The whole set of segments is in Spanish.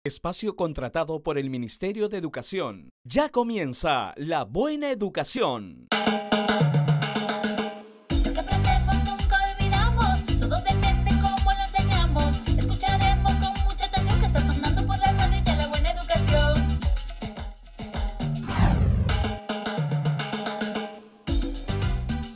Espacio contratado por el Ministerio de Educación. Ya comienza La Buena Educación.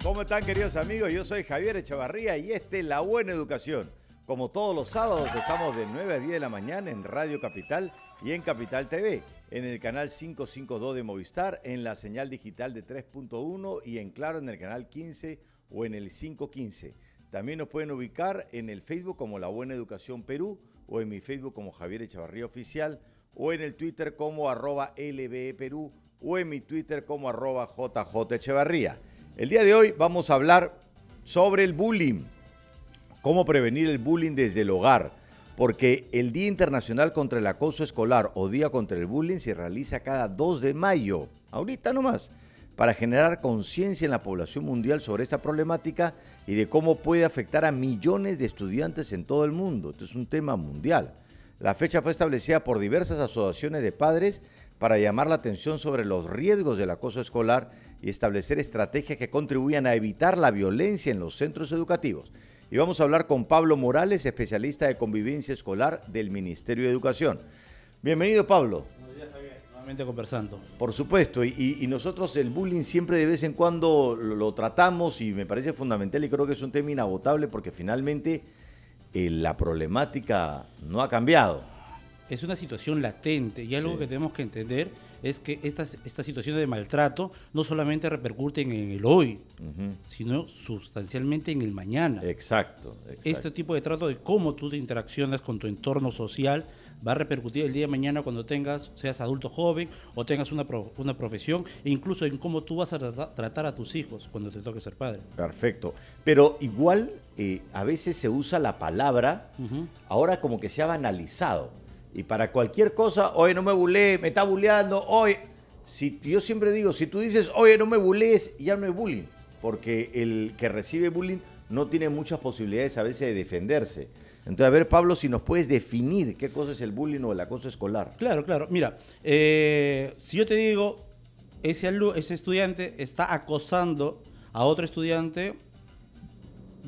¿Cómo están, queridos amigos? Yo soy Javier Echevarría y este es La Buena Educación. Como todos los sábados estamos de 9 a 10 de la mañana en Radio Capital y en Capital TV, en el canal 552 de Movistar, en la señal digital de 3.1 y en Claro en el canal 15 o en el 515. También nos pueden ubicar en el Facebook como La Buena Educación Perú o en mi Facebook como Javier Echevarría Oficial o en el Twitter como @LBE Perú o en mi Twitter como @JJ Echevarría. El día de hoy vamos a hablar sobre el bullying. Cómo prevenir el bullying desde el hogar, porque el Día Internacional contra el Acoso Escolar o Día contra el Bullying se realiza cada 2 de mayo, ahorita nomás, para generar conciencia en la población mundial sobre esta problemática y de cómo puede afectar a millones de estudiantes en todo el mundo. Este es un tema mundial. La fecha fue establecida por diversas asociaciones de padres para llamar la atención sobre los riesgos del acoso escolar y establecer estrategias que contribuyan a evitar la violencia en los centros educativos. Y vamos a hablar con Pablo Morales, especialista de convivencia escolar del Ministerio de Educación. Bienvenido, Pablo. Buenos días, Javier. Nuevamente conversando. Por supuesto, y nosotros el bullying siempre de vez en cuando lo tratamos y me parece fundamental y creo que es un tema inagotable porque finalmente la problemática no ha cambiado. Es una situación latente y algo que tenemos que entender es que estas situaciones de maltrato no solamente repercuten en el hoy, sino sustancialmente en el mañana. Exacto. Este tipo de trato de cómo tú te interaccionas con tu entorno social va a repercutir el día de mañana cuando seas adulto joven o tengas una profesión e incluso en cómo tú vas a tratar a tus hijos cuando te toque ser padre. Perfecto. Pero igual a veces se usa la palabra, ahora como que se ha banalizado. Y para cualquier cosa, oye, no me bulé, me está buleando, oye. Yo siempre digo, si tú dices, oye, no me bulees, ya no es bullying. Porque el que recibe bullying no tiene muchas posibilidades a veces de defenderse. Entonces, a ver, Pablo, si nos puedes definir qué cosa es el bullying o el acoso escolar. Claro. Mira, si yo te digo, ese estudiante está acosando a otro estudiante,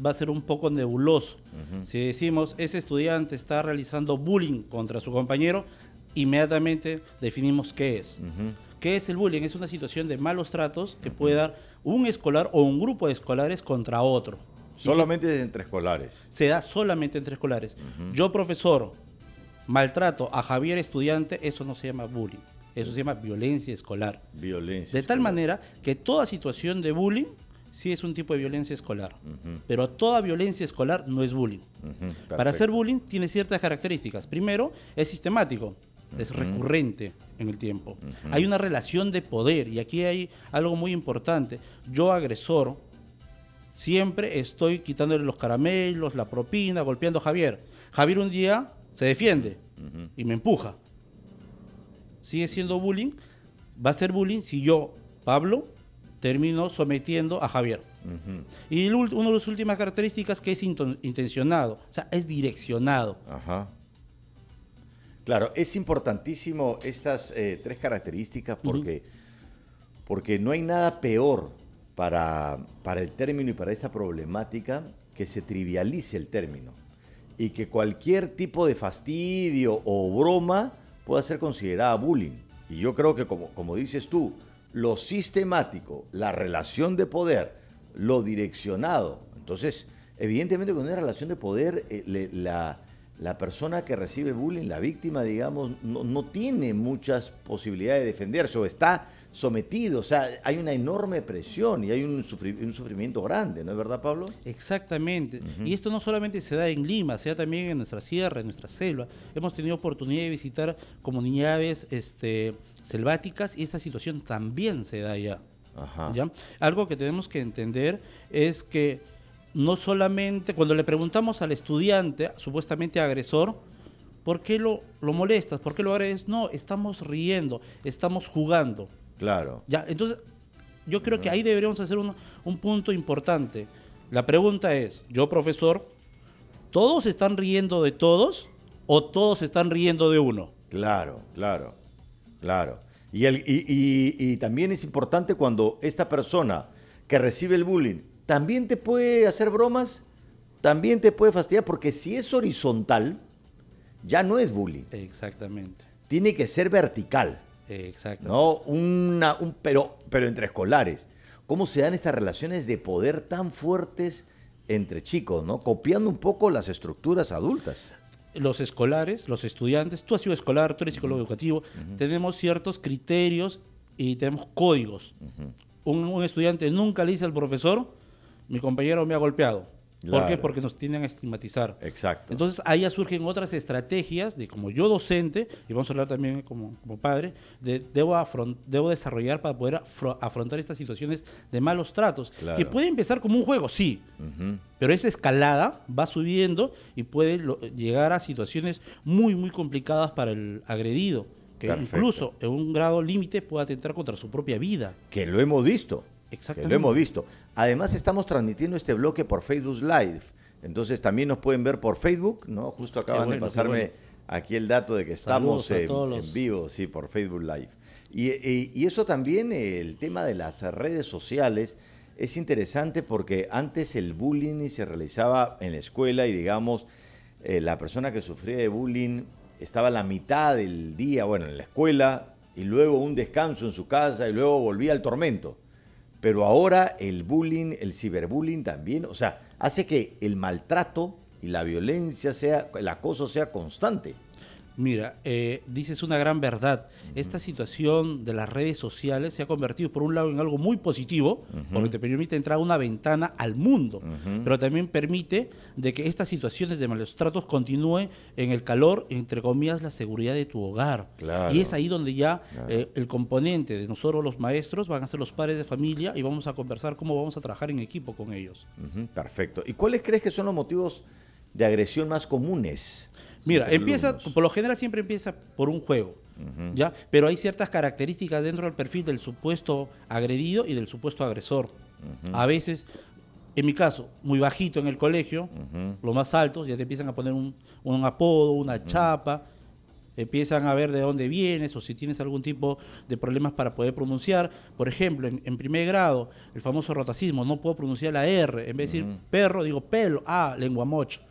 va a ser un poco nebuloso. Si decimos, ese estudiante está realizando bullying contra su compañero, inmediatamente definimos qué es. ¿Qué es el bullying? Es una situación de malos tratos que puede dar un escolar o un grupo de escolares contra otro. Solamente entre escolares. Se da solamente entre escolares. Yo, profesor, maltrato a Javier estudiante, eso no se llama bullying. Eso se llama violencia escolar. De tal manera que toda situación de bullying sí es un tipo de violencia escolar, pero toda violencia escolar no es bullying. Para hacer bullying tiene ciertas características. Primero, es sistemático, es recurrente en el tiempo. Hay una relación de poder y aquí hay algo muy importante. Yo, agresor, siempre estoy quitándole los caramelos, la propina, golpeando a Javier. Javier un día se defiende y me empuja. Sigue siendo bullying, va a ser bullying si yo, Pablo, termino sometiendo a Javier. Y una de las últimas características que es intencionado, o sea, es direccionado. Claro, es importantísimo estas 3 características porque no hay nada peor para el término y para esta problemática que se trivialice el término y que cualquier tipo de fastidio o broma pueda ser considerada bullying. Y yo creo que como dices tú, lo sistemático, la relación de poder, lo direccionado. Entonces, evidentemente con una relación de poder, la persona que recibe bullying, la víctima, digamos, no tiene muchas posibilidades de defenderse o está sometido. O sea, hay una enorme presión y hay un sufrimiento grande, ¿no es verdad, Pablo? Exactamente. Y esto no solamente se da en Lima, se da también en nuestra sierra, en nuestra selva. Hemos tenido oportunidad de visitar comunidades selváticas y esta situación también se da allá. ¿Ya? Algo que tenemos que entender es que no solamente cuando le preguntamos al estudiante, supuestamente agresor, ¿por qué lo molestas? ¿Por qué lo agredes? No, estamos riendo, estamos jugando. Claro. ¿Ya? Entonces, yo creo que ahí deberíamos hacer un punto importante. La pregunta es, yo, profesor, ¿todos están riendo de todos o todos están riendo de uno? Claro, claro, claro. Y también es importante cuando esta persona que recibe el bullying también te puede hacer bromas, también te puede fastidiar, porque si es horizontal, ya no es bullying. Exactamente. Tiene que ser vertical. Exacto. ¿No? Pero entre escolares. ¿Cómo se dan estas relaciones de poder tan fuertes entre chicos, ¿no? Copiando un poco las estructuras adultas. Los escolares, los estudiantes, tú has sido escolar, tú eres psicólogo educativo, tenemos ciertos criterios y tenemos códigos. Un estudiante nunca le dice al profesor, mi compañero me ha golpeado. ¿Por qué? Porque nos tienden a estigmatizar. Exacto. Entonces ahí ya surgen otras estrategias de como yo docente, y vamos a hablar también como padre, debo desarrollar para poder afrontar estas situaciones de malos tratos, que puede empezar como un juego, sí, pero esa escalada va subiendo y puede llegar a situaciones muy, muy complicadas para el agredido, que incluso en un grado límite puede atentar contra su propia vida. Que lo hemos visto. Exactamente. Que lo hemos visto. Además, estamos transmitiendo este bloque por Facebook Live. Entonces, también nos pueden ver por Facebook, ¿no? Justo acaban de pasarme aquí el dato de que estamos en vivo, sí, por Facebook Live. Y eso también, el tema de las redes sociales, es interesante porque antes el bullying se realizaba en la escuela y, digamos, la persona que sufría de bullying estaba la mitad del día, bueno, en la escuela, y luego un descanso en su casa, y luego volvía al tormento. Pero ahora el bullying, el ciberbullying también, o sea, hace que el maltrato y la violencia el acoso sea constante. Mira, dices una gran verdad. Esta situación de las redes sociales se ha convertido, por un lado, en algo muy positivo, porque te permite entrar a una ventana al mundo, pero también permite de que estas situaciones de malos tratos continúen en el calor, entre comillas, la seguridad de tu hogar. Claro. Y es ahí donde ya el componente de nosotros los maestros van a ser los padres de familia y vamos a conversar cómo vamos a trabajar en equipo con ellos. Perfecto. ¿Y cuáles crees que son los motivos de agresión más comunes? Mira, por lo general siempre empieza por un juego, ¿ya? Pero hay ciertas características dentro del perfil del supuesto agredido y del supuesto agresor. A veces, en mi caso, muy bajito en el colegio, los más altos, ya te empiezan a poner un apodo, una chapa, empiezan a ver de dónde vienes o si tienes algún tipo de problemas para poder pronunciar. Por ejemplo, en primer grado, el famoso rotacismo, no puedo pronunciar la R, en vez de decir perro, digo pelo, lengua mocha.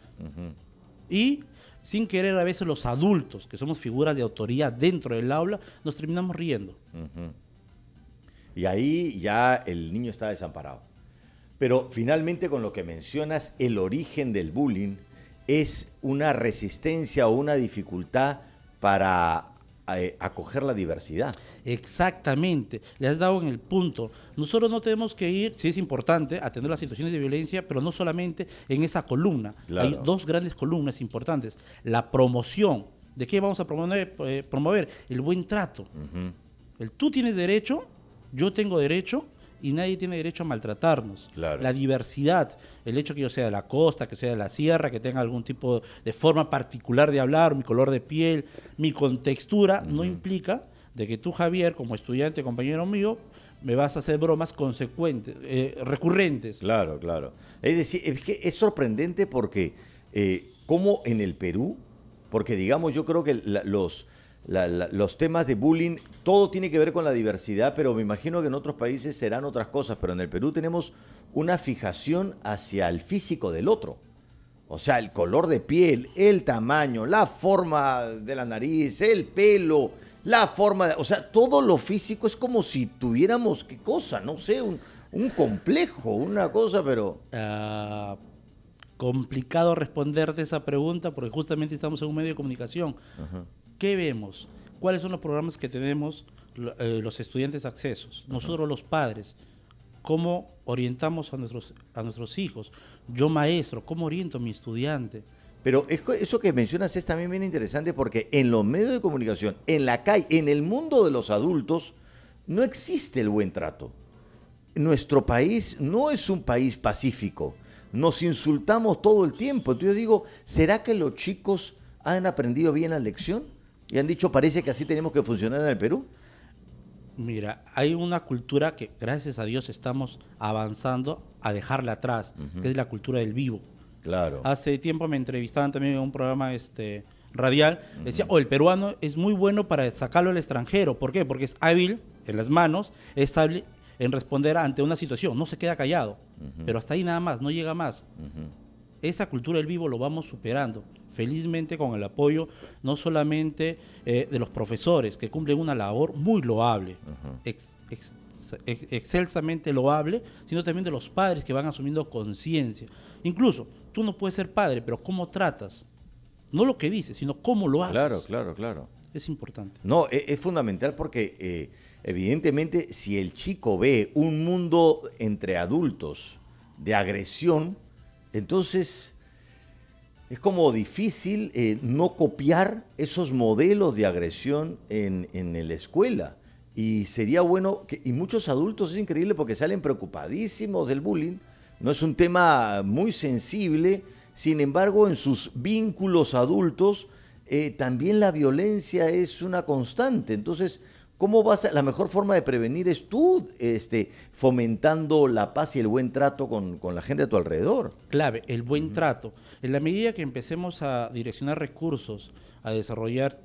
Y sin querer, a veces los adultos, que somos figuras de autoridad dentro del aula, nos terminamos riendo. Y ahí ya el niño está desamparado. Pero finalmente, con lo que mencionas, el origen del bullying es una resistencia o una dificultad para acoger la diversidad. Exactamente, le has dado en el punto. Nosotros no tenemos que ir, sí es importante, atender las situaciones de violencia, pero no solamente en esa columna. Claro. Hay dos grandes columnas importantes. La promoción. ¿De qué vamos a promover? El buen trato. El tú tienes derecho, yo tengo derecho, y nadie tiene derecho a maltratarnos. Claro. La diversidad, el hecho que yo sea de la costa, que sea de la sierra, que tenga algún tipo de forma particular de hablar, mi color de piel, mi contextura, no implica de que tú, Javier, como estudiante, compañero mío, me vas a hacer bromas consecuentes, recurrentes. Claro, claro. Es decir, es que es sorprendente porque, como en el Perú, porque digamos, yo creo que los temas de bullying, todo tiene que ver con la diversidad, pero me imagino que en otros países serán otras cosas, pero en el Perú tenemos una fijación hacia el físico del otro. O sea, el color de piel, el tamaño, la forma de la nariz, el pelo, la forma o sea, todo lo físico es como si tuviéramos, ¿qué cosa? No sé, un complejo, una cosa, pero... complicado responderte esa pregunta porque justamente estamos en un medio de comunicación. ¿Qué vemos? ¿Cuáles son los programas que tenemos los estudiantes accesos? Nosotros los padres, ¿cómo orientamos a nuestros hijos? Yo maestro, ¿cómo oriento a mi estudiante? Pero eso que mencionas es también bien interesante porque en los medios de comunicación, en la calle, en el mundo de los adultos, no existe el buen trato. Nuestro país no es un país pacífico. Nos insultamos todo el tiempo. Entonces yo digo, ¿será que los chicos han aprendido bien la lección? Y han dicho, parece que así tenemos que funcionar en el Perú. Mira, hay una cultura que, gracias a Dios, estamos avanzando a dejarla atrás, que es la cultura del vivo. Claro. Hace tiempo me entrevistaban también en un programa radial, decía, el peruano es muy bueno para sacarlo al extranjero. ¿Por qué? Porque es hábil en las manos, es hábil en responder ante una situación, no se queda callado, pero hasta ahí nada más, no llega más. Esa cultura del vivo lo vamos superando, felizmente con el apoyo no solamente de los profesores, que cumplen una labor muy loable, excelsamente loable, sino también de los padres que van asumiendo conciencia. Incluso, tú no puedes ser padre, pero ¿cómo tratas? No lo que dices, sino cómo lo haces. Claro. Es importante. No, es fundamental porque evidentemente si el chico ve un mundo entre adultos de agresión, entonces es como difícil no copiar esos modelos de agresión en la escuela. Y sería bueno, y muchos adultos es increíble porque salen preocupadísimos del bullying, no es un tema muy sensible, sin embargo en sus vínculos adultos también la violencia es una constante. Entonces, ¿cómo la mejor forma de prevenir es tú fomentando la paz y el buen trato con la gente a tu alrededor? Clave, el buen trato. En la medida que empecemos a direccionar recursos, a desarrollar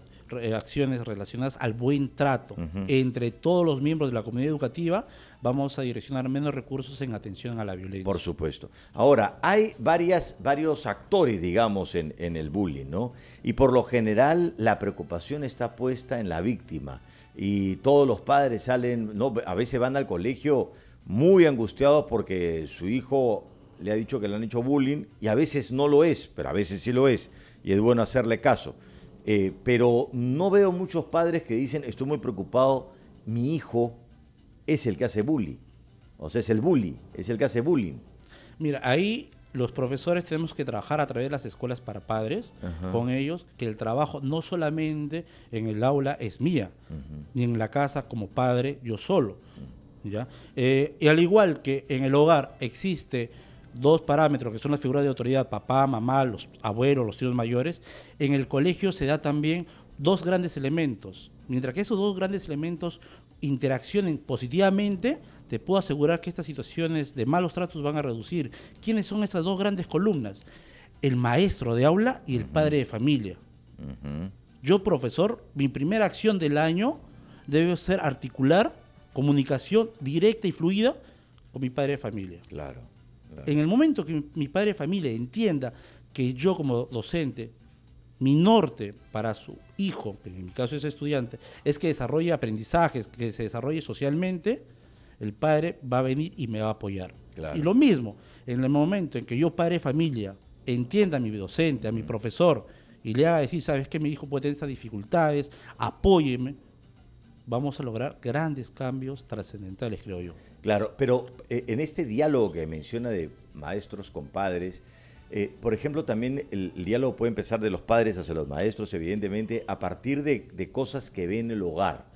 acciones relacionadas al buen trato entre todos los miembros de la comunidad educativa, vamos a direccionar menos recursos en atención a la violencia. Por supuesto. Ahora, hay varios actores, digamos, en el bullying, ¿no? Y por lo general la preocupación está puesta en la víctima. Y todos los padres salen, ¿no? A veces van al colegio muy angustiados porque su hijo le ha dicho que le han hecho bullying, y a veces no lo es, pero a veces sí lo es, y es bueno hacerle caso. Pero no veo muchos padres que dicen, estoy muy preocupado, mi hijo es el que hace bullying. O sea, es el bully, es el que hace bullying. Mira, ahí los profesores tenemos que trabajar a través de las escuelas para padres, con ellos, que el trabajo no solamente en el aula es mía, ni en la casa como padre yo solo. ¿Ya? Y al igual que en el hogar existe dos parámetros que son las figuras de autoridad, papá, mamá, los abuelos, los tíos mayores, en el colegio se da también dos grandes elementos. Mientras que esos dos grandes elementos interaccionen positivamente, te puedo asegurar que estas situaciones de malos tratos van a reducir. ¿Quiénes son esas dos grandes columnas? El maestro de aula y el padre de familia. Yo, profesor, mi primera acción del año debe ser articular comunicación directa y fluida con mi padre de familia. Claro. En el momento que mi padre de familia entienda que yo como docente, mi norte para su hijo, que en mi caso es estudiante, es que desarrolle aprendizajes, que se desarrolle socialmente, el padre va a venir y me va a apoyar. Claro. Y lo mismo, en el momento en que yo, padre de familia, entienda a mi docente, a mi profesor, y le haga decir, sabes que mi hijo puede tener esas dificultades, apóyeme, vamos a lograr grandes cambios trascendentales, creo yo. Claro, pero en este diálogo que menciona de maestros con padres, por ejemplo, también el diálogo puede empezar de los padres hacia los maestros, evidentemente, a partir de cosas que ven en el hogar,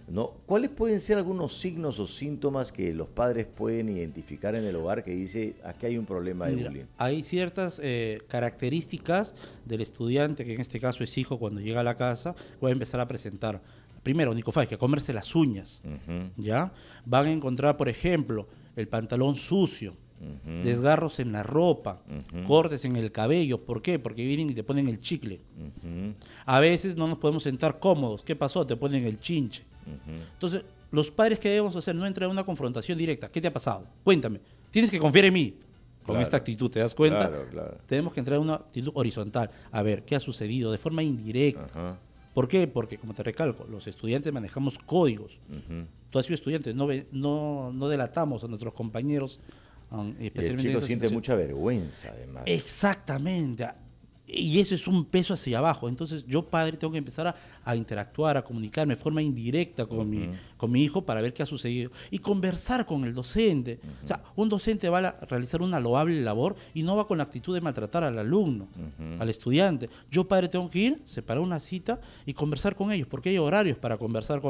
¿no? ¿Cuáles pueden ser algunos signos o síntomas que los padres pueden identificar en el hogar que dice, aquí hay un problema de bullying? Hay ciertas características del estudiante, que en este caso es hijo, cuando llega a la casa, va a empezar a presentar. Primero, nicofagia, comerse las uñas, ¿ya? Van a encontrar, por ejemplo, el pantalón sucio, desgarros en la ropa, cortes en el cabello. ¿Por qué? Porque vienen y te ponen el chicle. A veces no nos podemos sentar cómodos. ¿Qué pasó? Te ponen el chinche. Entonces, los padres, ¿qué debemos hacer? No entrar en una confrontación directa. ¿Qué te ha pasado? Cuéntame. Tienes que confiar en mí. Con esta actitud, ¿te das cuenta? Claro. Tenemos que entrar en una actitud horizontal. A ver, ¿qué ha sucedido? De forma indirecta. ¿Por qué? Porque, como te recalco, los estudiantes manejamos códigos. Tú has sido estudiante, no delatamos a nuestros compañeros. Especialmente el chico siente mucha vergüenza, además. Exactamente. Y eso es un peso hacia abajo. Entonces, yo, padre, tengo que empezar a interactuar, a comunicarme de forma indirecta con mi hijo para ver qué ha sucedido. Y conversar con el docente. O sea, un docente va a realizar una loable labor y no va con la actitud de maltratar al alumno, al estudiante. Yo, padre, tengo que ir, separar una cita y conversar con ellos, porque hay horarios para conversar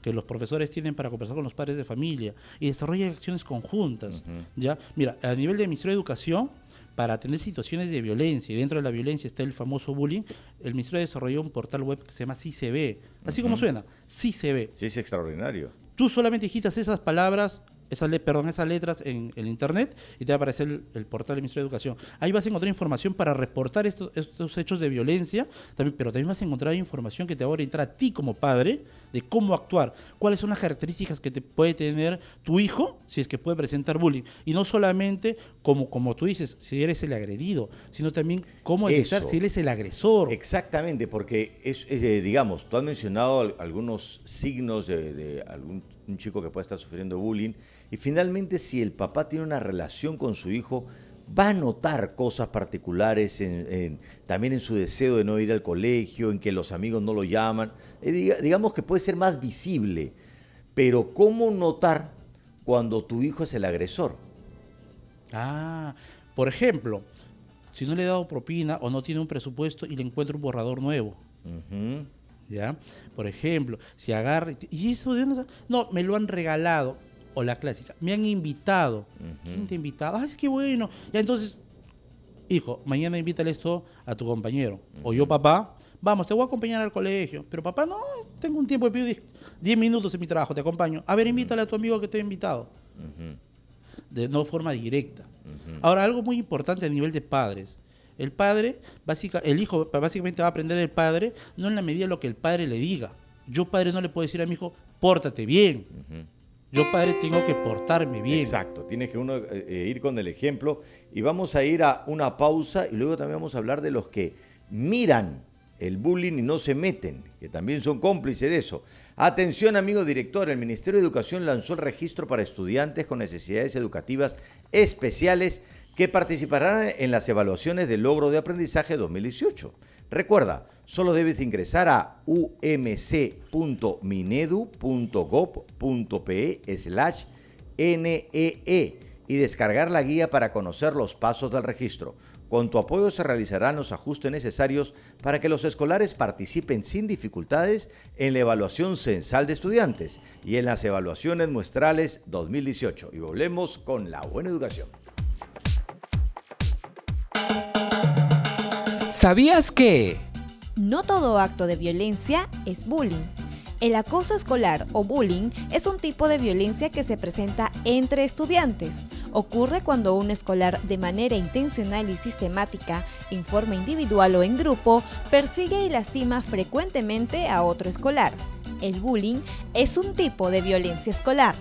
que los profesores tienen para conversar con los padres de familia y desarrollar acciones conjuntas. ¿Ya? Mira, a nivel del Ministerio de Educación, para atender situaciones de violencia, y dentro de la violencia está el famoso bullying, el Ministerio desarrolló un portal web que se llama Sí Se Ve, así como suena, Sí Se Ve. Sí, es extraordinario. Tú solamente digitas esas palabras esas letras en el internet y te va a aparecer el portal del Ministerio de Educación. Ahí vas a encontrar información para reportar estos hechos de violencia, pero también vas a encontrar información que te va a orientar a ti como padre de cómo actuar, cuáles son las características que te puede tener tu hijo si es que puede presentar bullying. Y no solamente, como tú dices, si eres el agredido, sino también cómo detectar si él es el agresor. Exactamente, porque digamos, tú has mencionado algunos signos de un chico que puede estar sufriendo bullying, y finalmente si el papá tiene una relación con su hijo, va a notar cosas particulares también en su deseo de no ir al colegio, en que los amigos no lo llaman. Digamos que puede ser más visible, pero ¿cómo notar cuando tu hijo es el agresor? Por ejemplo, si no le he dado propina o no tiene un presupuesto y le encuentro un borrador nuevo. ¿Ya? Por ejemplo, si agarra... ¿Y eso de dónde está? No, me lo han regalado. O la clásica, me han invitado. ¿Quién te ha invitado? Es que bueno. Ya entonces, hijo, mañana invítale esto a tu compañero. O yo, papá, vamos, te voy a acompañar al colegio. Pero papá, no, tengo un tiempo de 10 minutos en mi trabajo, te acompaño. A ver, invítale a tu amigo que te ha invitado. De no forma directa. Ahora, algo muy importante a nivel de padres. El hijo básicamente va a aprender del padre, no en la medida de lo que el padre le diga. Yo, padre, no le puedo decir a mi hijo, pórtate bien. Yo, padre, tengo que portarme bien. Exacto, tiene que uno ir con el ejemplo. Y vamos a ir a una pausa y luego también vamos a hablar de los que miran el bullying y no se meten, que también son cómplices de eso. Atención, amigo director, el Ministerio de Educación lanzó el registro para estudiantes con necesidades educativas especiales que participarán en las evaluaciones de logro de aprendizaje 2018. Recuerda, solo debes ingresar a umc.minedu.gov.pe/NEE y descargar la guía para conocer los pasos del registro. Con tu apoyo se realizarán los ajustes necesarios para que los escolares participen sin dificultades en la evaluación censal de estudiantes y en las evaluaciones muestrales 2018. Y volvemos con la buena educación. ¿Sabías que? No todo acto de violencia es bullying. El acoso escolar o bullying es un tipo de violencia que se presenta entre estudiantes. Ocurre cuando un escolar de manera intencional y sistemática, en forma individual o en grupo, persigue y lastima frecuentemente a otro escolar. El bullying es un tipo de violencia escolar.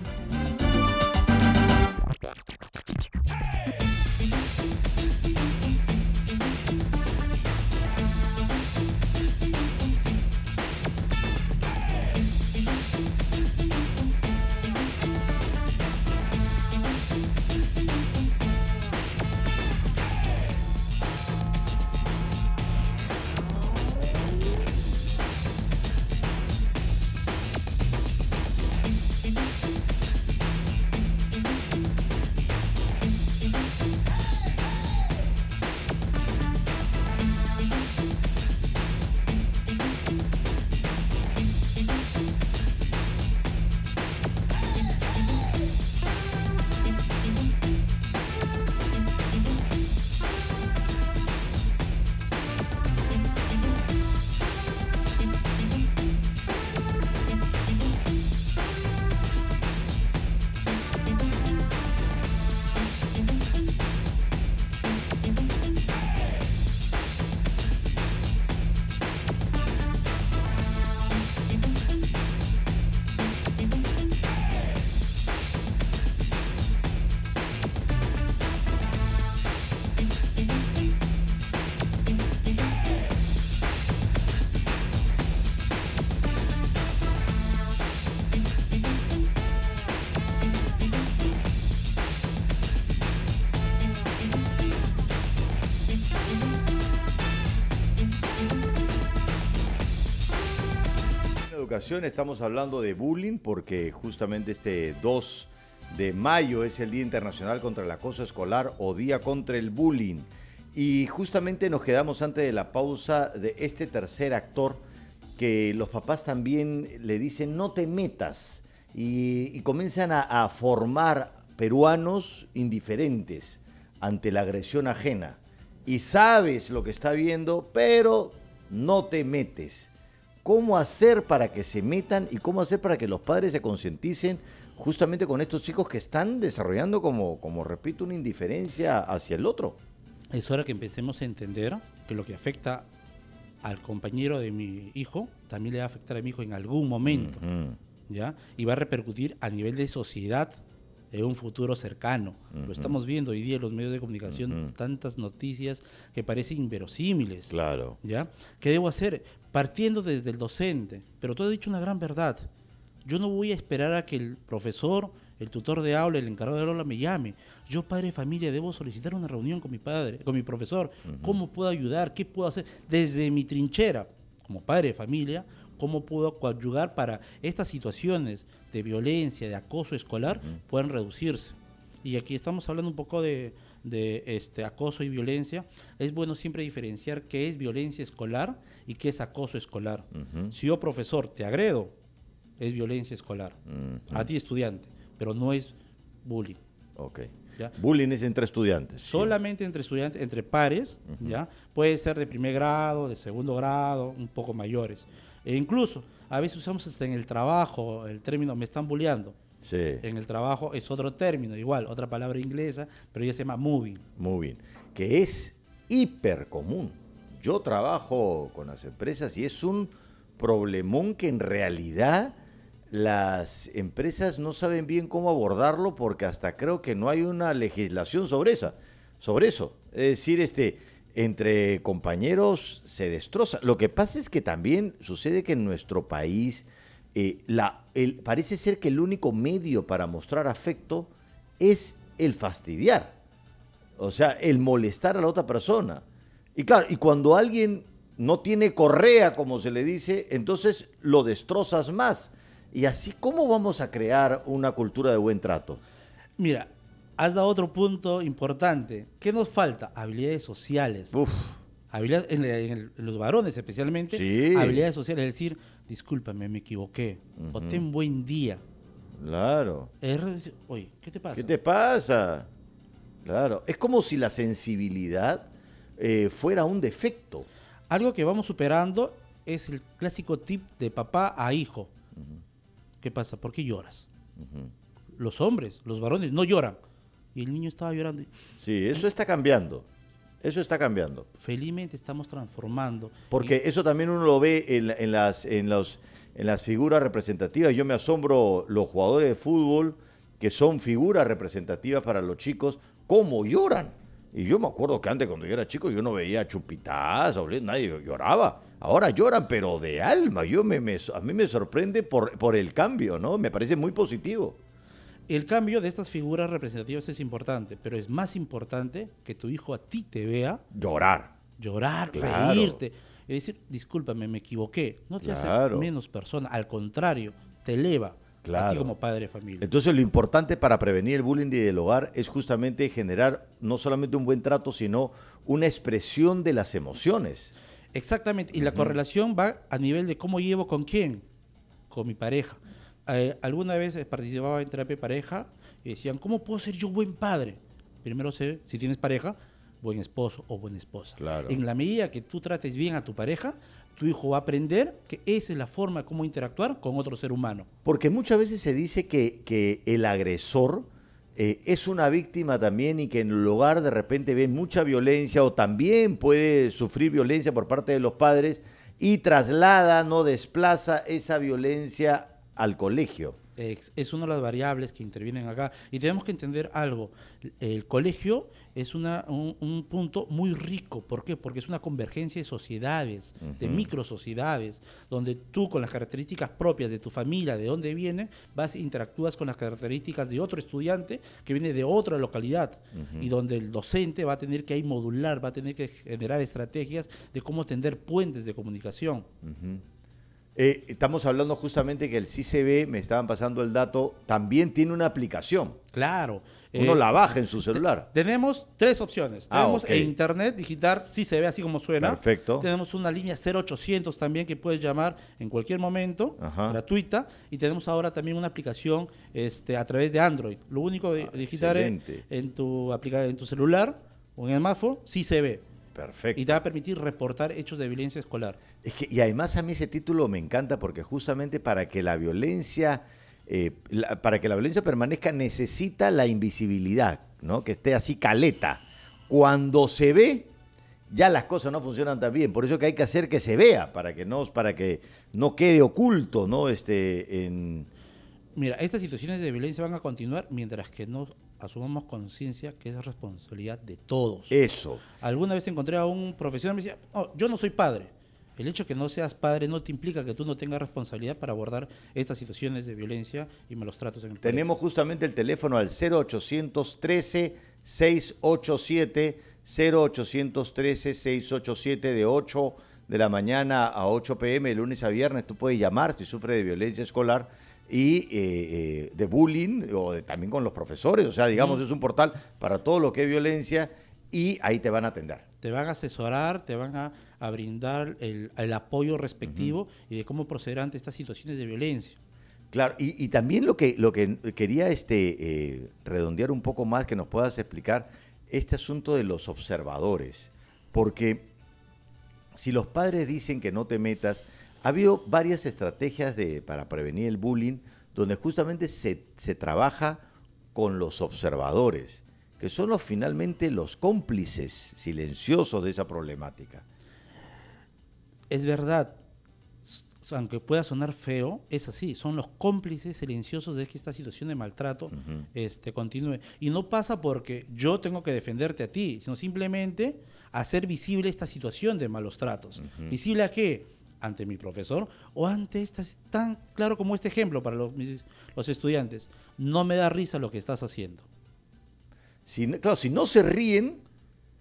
Estamos hablando de bullying porque justamente este 2 de mayo es el Día Internacional contra el Acoso Escolar o Día contra el Bullying. Y justamente nos quedamos antes de la pausa de este tercer actor que los papás también le dicen no te metas y comienzan a formar peruanos indiferentes ante la agresión ajena. Y sabes lo que está viendo, pero no te metes. ¿Cómo hacer para que se metan y cómo hacer para que los padres se concienticen justamente con estos chicos que están desarrollando como repito, una indiferencia hacia el otro. Es hora que empecemos a entender que lo que afecta al compañero de mi hijo también le va a afectar a mi hijo en algún momento, ¿ya? Y va a repercutir a nivel de sociedad en un futuro cercano. Lo estamos viendo hoy día en los medios de comunicación, tantas noticias que parecen inverosímiles. Claro. ¿Ya? ¿Qué debo hacer? Partiendo desde el docente. Pero tú has dicho una gran verdad. Yo no voy a esperar a que el profesor, el tutor de aula, el encargado de aula me llame. Yo, padre de familia, debo solicitar una reunión con mi padre, con mi profesor. ¿Cómo puedo ayudar? ¿Qué puedo hacer? Desde mi trinchera, como padre de familia, ¿cómo puedo coadyuvar para estas situaciones de violencia, de acoso escolar, puedan reducirse? Y aquí estamos hablando un poco de acoso y violencia. Es bueno siempre diferenciar qué es violencia escolar y qué es acoso escolar. Si yo, profesor, te agredo, es violencia escolar. A ti, estudiante, pero no es bullying. Ok. ¿Ya? Bullying es entre estudiantes. Solamente entre estudiantes, entre pares, ¿ya? Puede ser de primer grado, de segundo grado, un poco mayores. E incluso, a veces usamos hasta en el trabajo el término me están bulleando. Sí. En el trabajo es otro término, igual, otra palabra inglesa, pero ya se llama moving. Moving, que es hiper común. Yo trabajo con las empresas y es un problemón que en realidad las empresas no saben bien cómo abordarlo porque hasta creo que no hay una legislación sobre eso. Es decir, entre compañeros se destroza. Lo que pasa es que también sucede que en nuestro país parece ser que el único medio para mostrar afecto es el fastidiar. O sea, el molestar a la otra persona. Y claro, y cuando alguien no tiene correa, como se le dice, entonces lo destrozas más. Y así, ¿cómo vamos a crear una cultura de buen trato? Mira, has dado otro punto importante. ¿Qué nos falta? Habilidades sociales. Habilidades, en los varones especialmente, sí. Habilidades sociales, es decir, discúlpame, me equivoqué, o ten buen día. Claro. Oye, ¿qué te pasa? ¿Qué te pasa? Claro. Es como si la sensibilidad fuera un defecto. Algo que vamos superando es el clásico tip de papá a hijo. ¿Qué pasa? ¿Por qué lloras? Los hombres, los varones, no lloran. Y el niño estaba llorando. Sí, eso está cambiando. Eso está cambiando. Felizmente estamos transformando. Porque eso también uno lo ve en las figuras representativas. Yo me asombro los jugadores de fútbol que son figuras representativas para los chicos, cómo lloran. Y yo me acuerdo que antes, cuando yo era chico, yo no veía Chupitas, nadie lloraba. Ahora lloran, pero de alma. A mí me sorprende por el cambio, ¿no? Me parece muy positivo. El cambio de estas figuras representativas es importante, pero es más importante que tu hijo a ti te vea llorar, claro. Reírte. Es decir, discúlpame, me equivoqué. No te hace menos persona, al contrario, te eleva. Claro. A ti como padre de familia. Entonces, lo importante para prevenir el bullying del hogar es justamente generar no solamente un buen trato, sino una expresión de las emociones. Exactamente, y la correlación va a nivel de cómo llevo con quién, con mi pareja. Alguna vez participaba en terapia de pareja y decían, ¿cómo puedo ser yo buen padre? Primero sé, si tienes pareja, buen esposo o buena esposa. Claro. En la medida que tú trates bien a tu pareja, tu hijo va a aprender que esa es la forma de cómo interactuar con otro ser humano. Porque muchas veces se dice que el agresor es una víctima también y que en el hogar de repente ven mucha violencia o también puede sufrir violencia por parte de los padres y traslada, no desplaza esa violencia al colegio. Es una de las variables que intervienen acá. Y tenemos que entender algo. El colegio es un punto muy rico. ¿Por qué? Porque es una convergencia de sociedades, de microsociedades, donde tú con las características propias de tu familia, de dónde viene, interactúas con las características de otro estudiante que viene de otra localidad y donde el docente va a tener que ahí modular, va a tener que generar estrategias de cómo tender puentes de comunicación. Estamos hablando justamente que el CICB, me estaban pasando el dato, también tiene una aplicación. Claro. Uno la baja en su celular. Tenemos tres opciones. Tenemos okay. en internet digital, CICB, así como suena. Perfecto. Tenemos una línea 0800 también que puedes llamar en cualquier momento, gratuita. Y tenemos ahora también una aplicación a través de Android. Lo único de digitar en tu celular o en el smartphone, CICB. Perfecto. Y te va a permitir reportar hechos de violencia escolar. Y además a mí ese título me encanta porque justamente para que la violencia para que la violencia permanezca necesita la invisibilidad, ¿no? Que esté así caleta. Cuando se ve, ya las cosas no funcionan tan bien. Por eso que hay que hacer que se vea, para que no quede oculto, ¿no? Mira, estas situaciones de violencia van a continuar mientras que no asumamos conciencia que es responsabilidad de todos. Eso. Alguna vez encontré a un profesional que me decía, oh, yo no soy padre. El hecho de que no seas padre no te implica que tú no tengas responsabilidad para abordar estas situaciones de violencia y malos tratos en el país. Tenemos justamente el teléfono al 0813-687, 0813-687 de 8 de la mañana a 8 p.m. de lunes a viernes. Tú puedes llamar si sufres de violencia escolar y de bullying, o también con los profesores. O sea, digamos, es un portal para todo lo que es violencia y ahí te van a atender. Te van a asesorar, te van a brindar el apoyo respectivo y de cómo proceder ante estas situaciones de violencia. Claro, y también lo que quería redondear un poco más, que nos puedas explicar este asunto de los observadores, porque si los padres dicen que no te metas, ha habido varias estrategias para prevenir el bullying, donde justamente se trabaja con los observadores, que son finalmente los cómplices silenciosos de esa problemática. Es verdad, aunque pueda sonar feo, es así, son los cómplices silenciosos de que esta situación de maltrato continúe. Y no pasa porque yo tengo que defenderte a ti, sino simplemente hacer visible esta situación de malos tratos. ¿Visible a qué? Ante mi profesor o ante tan claro como este ejemplo para los estudiantes. No me da risa lo que estás haciendo. Claro, si no se ríen,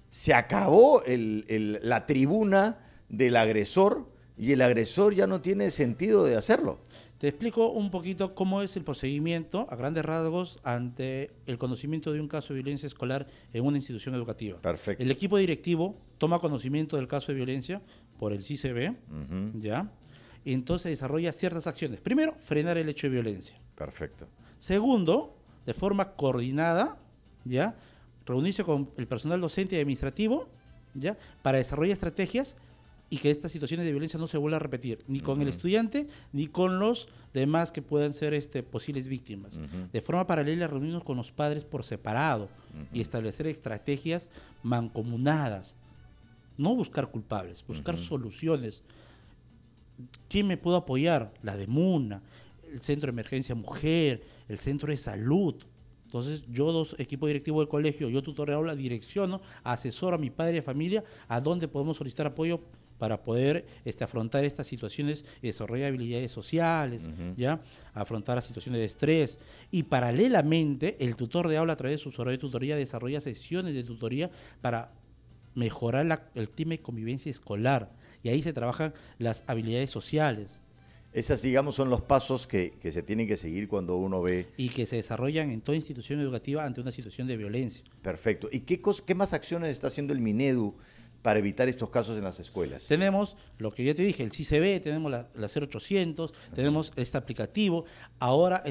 se acabó la tribuna del agresor y el agresor ya no tiene sentido de hacerlo. Te explico un poquito cómo es el procedimiento a grandes rasgos ante el conocimiento de un caso de violencia escolar en una institución educativa. Perfecto. El equipo directivo toma conocimiento del caso de violencia por el CICB, ¿ya? Y entonces desarrolla ciertas acciones. Primero, frenar el hecho de violencia. Perfecto. Segundo, de forma coordinada, ¿ya? Reunirse con el personal docente y administrativo, ¿ya? Para desarrollar estrategias y que estas situaciones de violencia no se vuelvan a repetir, ni con el estudiante, ni con los demás que puedan ser posibles víctimas. De forma paralela, reunirnos con los padres por separado y establecer estrategias mancomunadas. No buscar culpables, buscar soluciones. ¿Quién me puede apoyar? La DEMUNA, el Centro de Emergencia Mujer, el Centro de Salud. Entonces, yo, equipo directivo del colegio, yo tutor de aula, direcciono, asesoro a mi padre y a familia a dónde podemos solicitar apoyo para poder afrontar estas situaciones y desarrollar habilidades sociales, ¿ya? Afrontar las situaciones de estrés. Y paralelamente, el tutor de aula, a través de su horario de tutoría, desarrolla sesiones de tutoría para mejorar el clima de convivencia escolar. Y ahí se trabajan las habilidades sociales. Esas, digamos, son los pasos que se tienen que seguir cuando uno ve... Y que se desarrollan en toda institución educativa ante una situación de violencia. Perfecto. ¿Y qué más acciones está haciendo el Minedu para evitar estos casos en las escuelas? Tenemos lo que ya te dije, el CICB, tenemos la 0800, tenemos este aplicativo. Ahora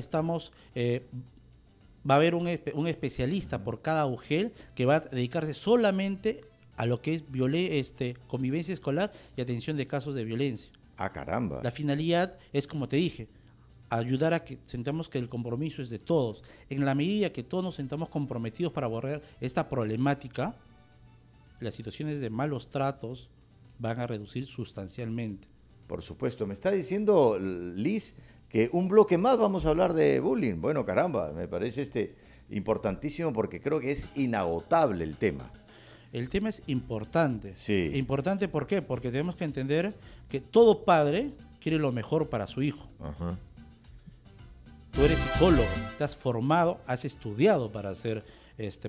va a haber un especialista por cada UGEL que va a dedicarse solamente a lo que es convivencia escolar y atención de casos de violencia. ¡Ah, caramba! La finalidad es, como te dije, ayudar a que sentamos que el compromiso es de todos. En la medida que todos nos sentamos comprometidos para abordar esta problemática, las situaciones de malos tratos van a reducir sustancialmente. Por supuesto. Me está diciendo Liz que un bloque más vamos a hablar de bullying. Bueno, caramba, me parece importantísimo porque creo que es inagotable el tema. El tema es importante. Sí. Importante, ¿por qué? Porque tenemos que entender que todo padre quiere lo mejor para su hijo. Ajá. Tú eres psicólogo, estás formado, has estudiado para ser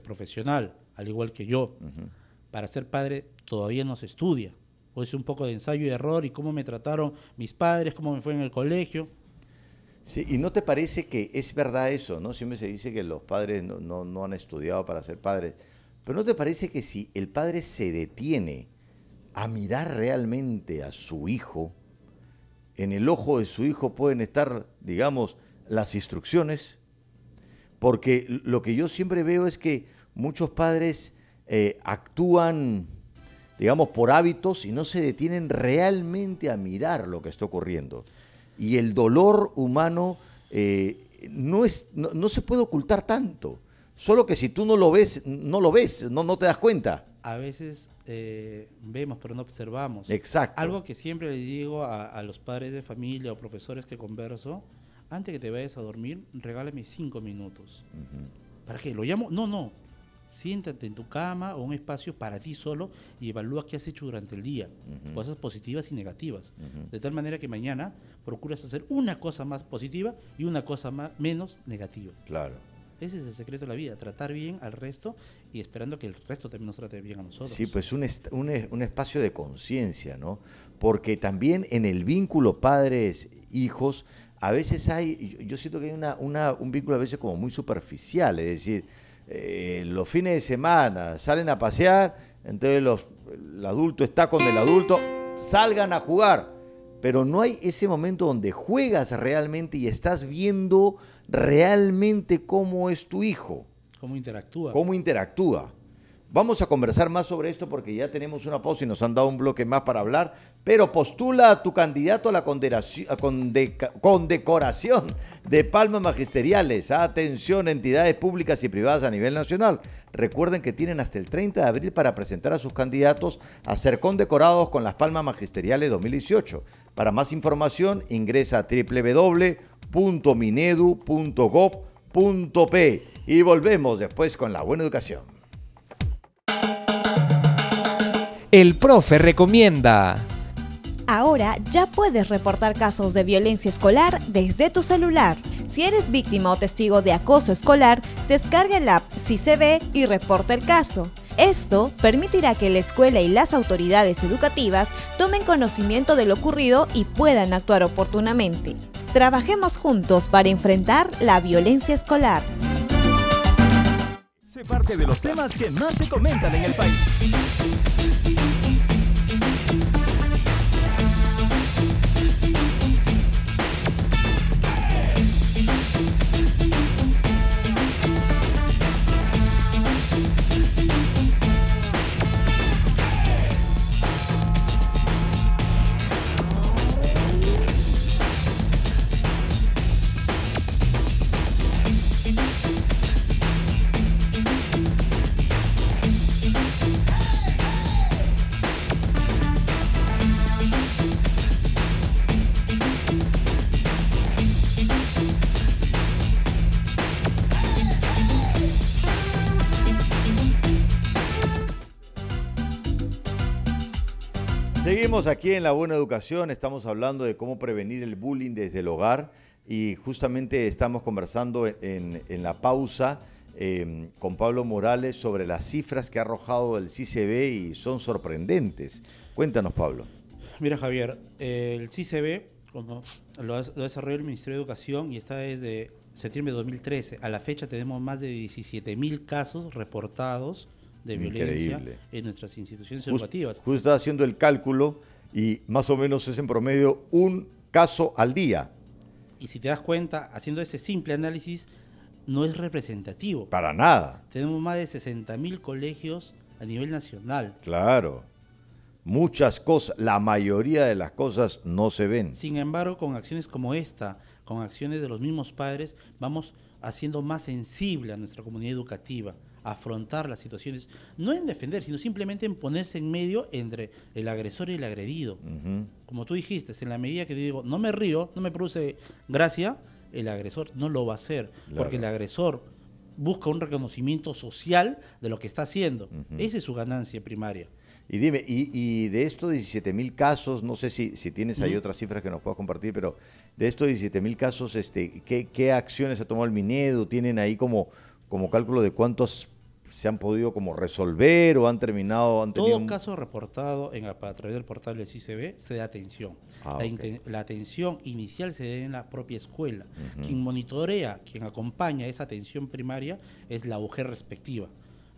profesional, al igual que yo. Para ser padre todavía no se estudia. Puede ser un poco de ensayo y error y cómo me trataron mis padres, cómo me fue en el colegio. Sí, ¿y no te parece que es verdad eso, no? Siempre se dice que los padres no han estudiado para ser padres. Pero ¿no te parece que si el padre se detiene a mirar realmente a su hijo, en el ojo de su hijo pueden estar, digamos, las instrucciones? Porque lo que yo siempre veo es que muchos padres actúan, digamos, por hábitos y no se detienen realmente a mirar lo que está ocurriendo. Y el dolor humano no se puede ocultar tanto. Solo que si tú no lo ves, no te das cuenta. A veces vemos, pero no observamos. Exacto. Algo que siempre les digo a los padres de familia o profesores que converso, antes que te vayas a dormir, regálame 5 minutos. ¿Para qué? ¿Lo llamo? No. Siéntate en tu cama o un espacio para ti solo y evalúa qué has hecho durante el día, cosas positivas y negativas, de tal manera que mañana procuras hacer una cosa más positiva y una cosa menos negativa. Claro. Ese es el secreto de la vida, tratar bien al resto y esperando que el resto también nos trate bien a nosotros. Sí, pues un espacio de conciencia, ¿no? Porque también en el vínculo padres-hijos, a veces yo siento que hay un vínculo a veces como muy superficial, es decir, los fines de semana salen a pasear, entonces el adulto está con el adulto, salgan a jugar, pero no hay ese momento donde juegas realmente y estás viendo realmente cómo es tu hijo. Cómo interactúa. Cómo interactúa. Vamos a conversar más sobre esto porque ya tenemos una pausa y nos han dado un bloque más para hablar, pero postula a tu candidato a la condecoración de palmas magisteriales. Atención, entidades públicas y privadas a nivel nacional. Recuerden que tienen hasta el 30 de abril para presentar a sus candidatos a ser condecorados con las palmas magisteriales 2018. Para más información ingresa a www.minedu.gov.p y volvemos después con la buena educación. El profe recomienda. Ahora ya puedes reportar casos de violencia escolar desde tu celular. Si eres víctima o testigo de acoso escolar, descarga el app SICB y reporta el caso. Esto permitirá que la escuela y las autoridades educativas tomen conocimiento de lo ocurrido y puedan actuar oportunamente. Trabajemos juntos para enfrentar la violencia escolar. Sé parte de los temas que más se comentan en el país. Seguimos aquí en La Buena Educación, estamos hablando de cómo prevenir el bullying desde el hogar y justamente estamos conversando en la pausa con Pablo Morales sobre las cifras que ha arrojado el CICB y son sorprendentes. Cuéntanos, Pablo. Mira, Javier, el CICB lo desarrolló el Ministerio de Educación y está desde septiembre de 2013. A la fecha tenemos más de 17.000 casos reportados de violencia en nuestras instituciones educativas. Justo estaba haciendo el cálculo y más o menos es en promedio un caso al día. Y si te das cuenta, haciendo ese simple análisis, no es representativo. Para nada. Tenemos más de 60.000 colegios a nivel nacional. Claro. Muchas cosas, la mayoría de las cosas no se ven. Sin embargo, con acciones como esta, con acciones de los mismos padres, vamos haciendo más sensible a nuestra comunidad educativa, a afrontar las situaciones, no en defender, sino simplemente en ponerse en medio entre el agresor y el agredido. Como tú dijiste, en la medida que yo digo, no me río, no me produce gracia, el agresor no lo va a hacer, porque el agresor busca un reconocimiento social de lo que está haciendo. Esa es su ganancia primaria. Y dime, y de estos 17.000 casos, no sé si tienes ahí otras cifras que nos puedas compartir, pero de estos 17.000 casos, ¿qué acciones ha tomado el Minedu? ¿Tienen ahí como cálculo de cuántos se han podido como resolver o han terminado? Todo caso reportado a través del portal del CICB se da atención. La atención inicial se da en la propia escuela. Quien monitorea, quien acompaña esa atención primaria es la UG respectiva.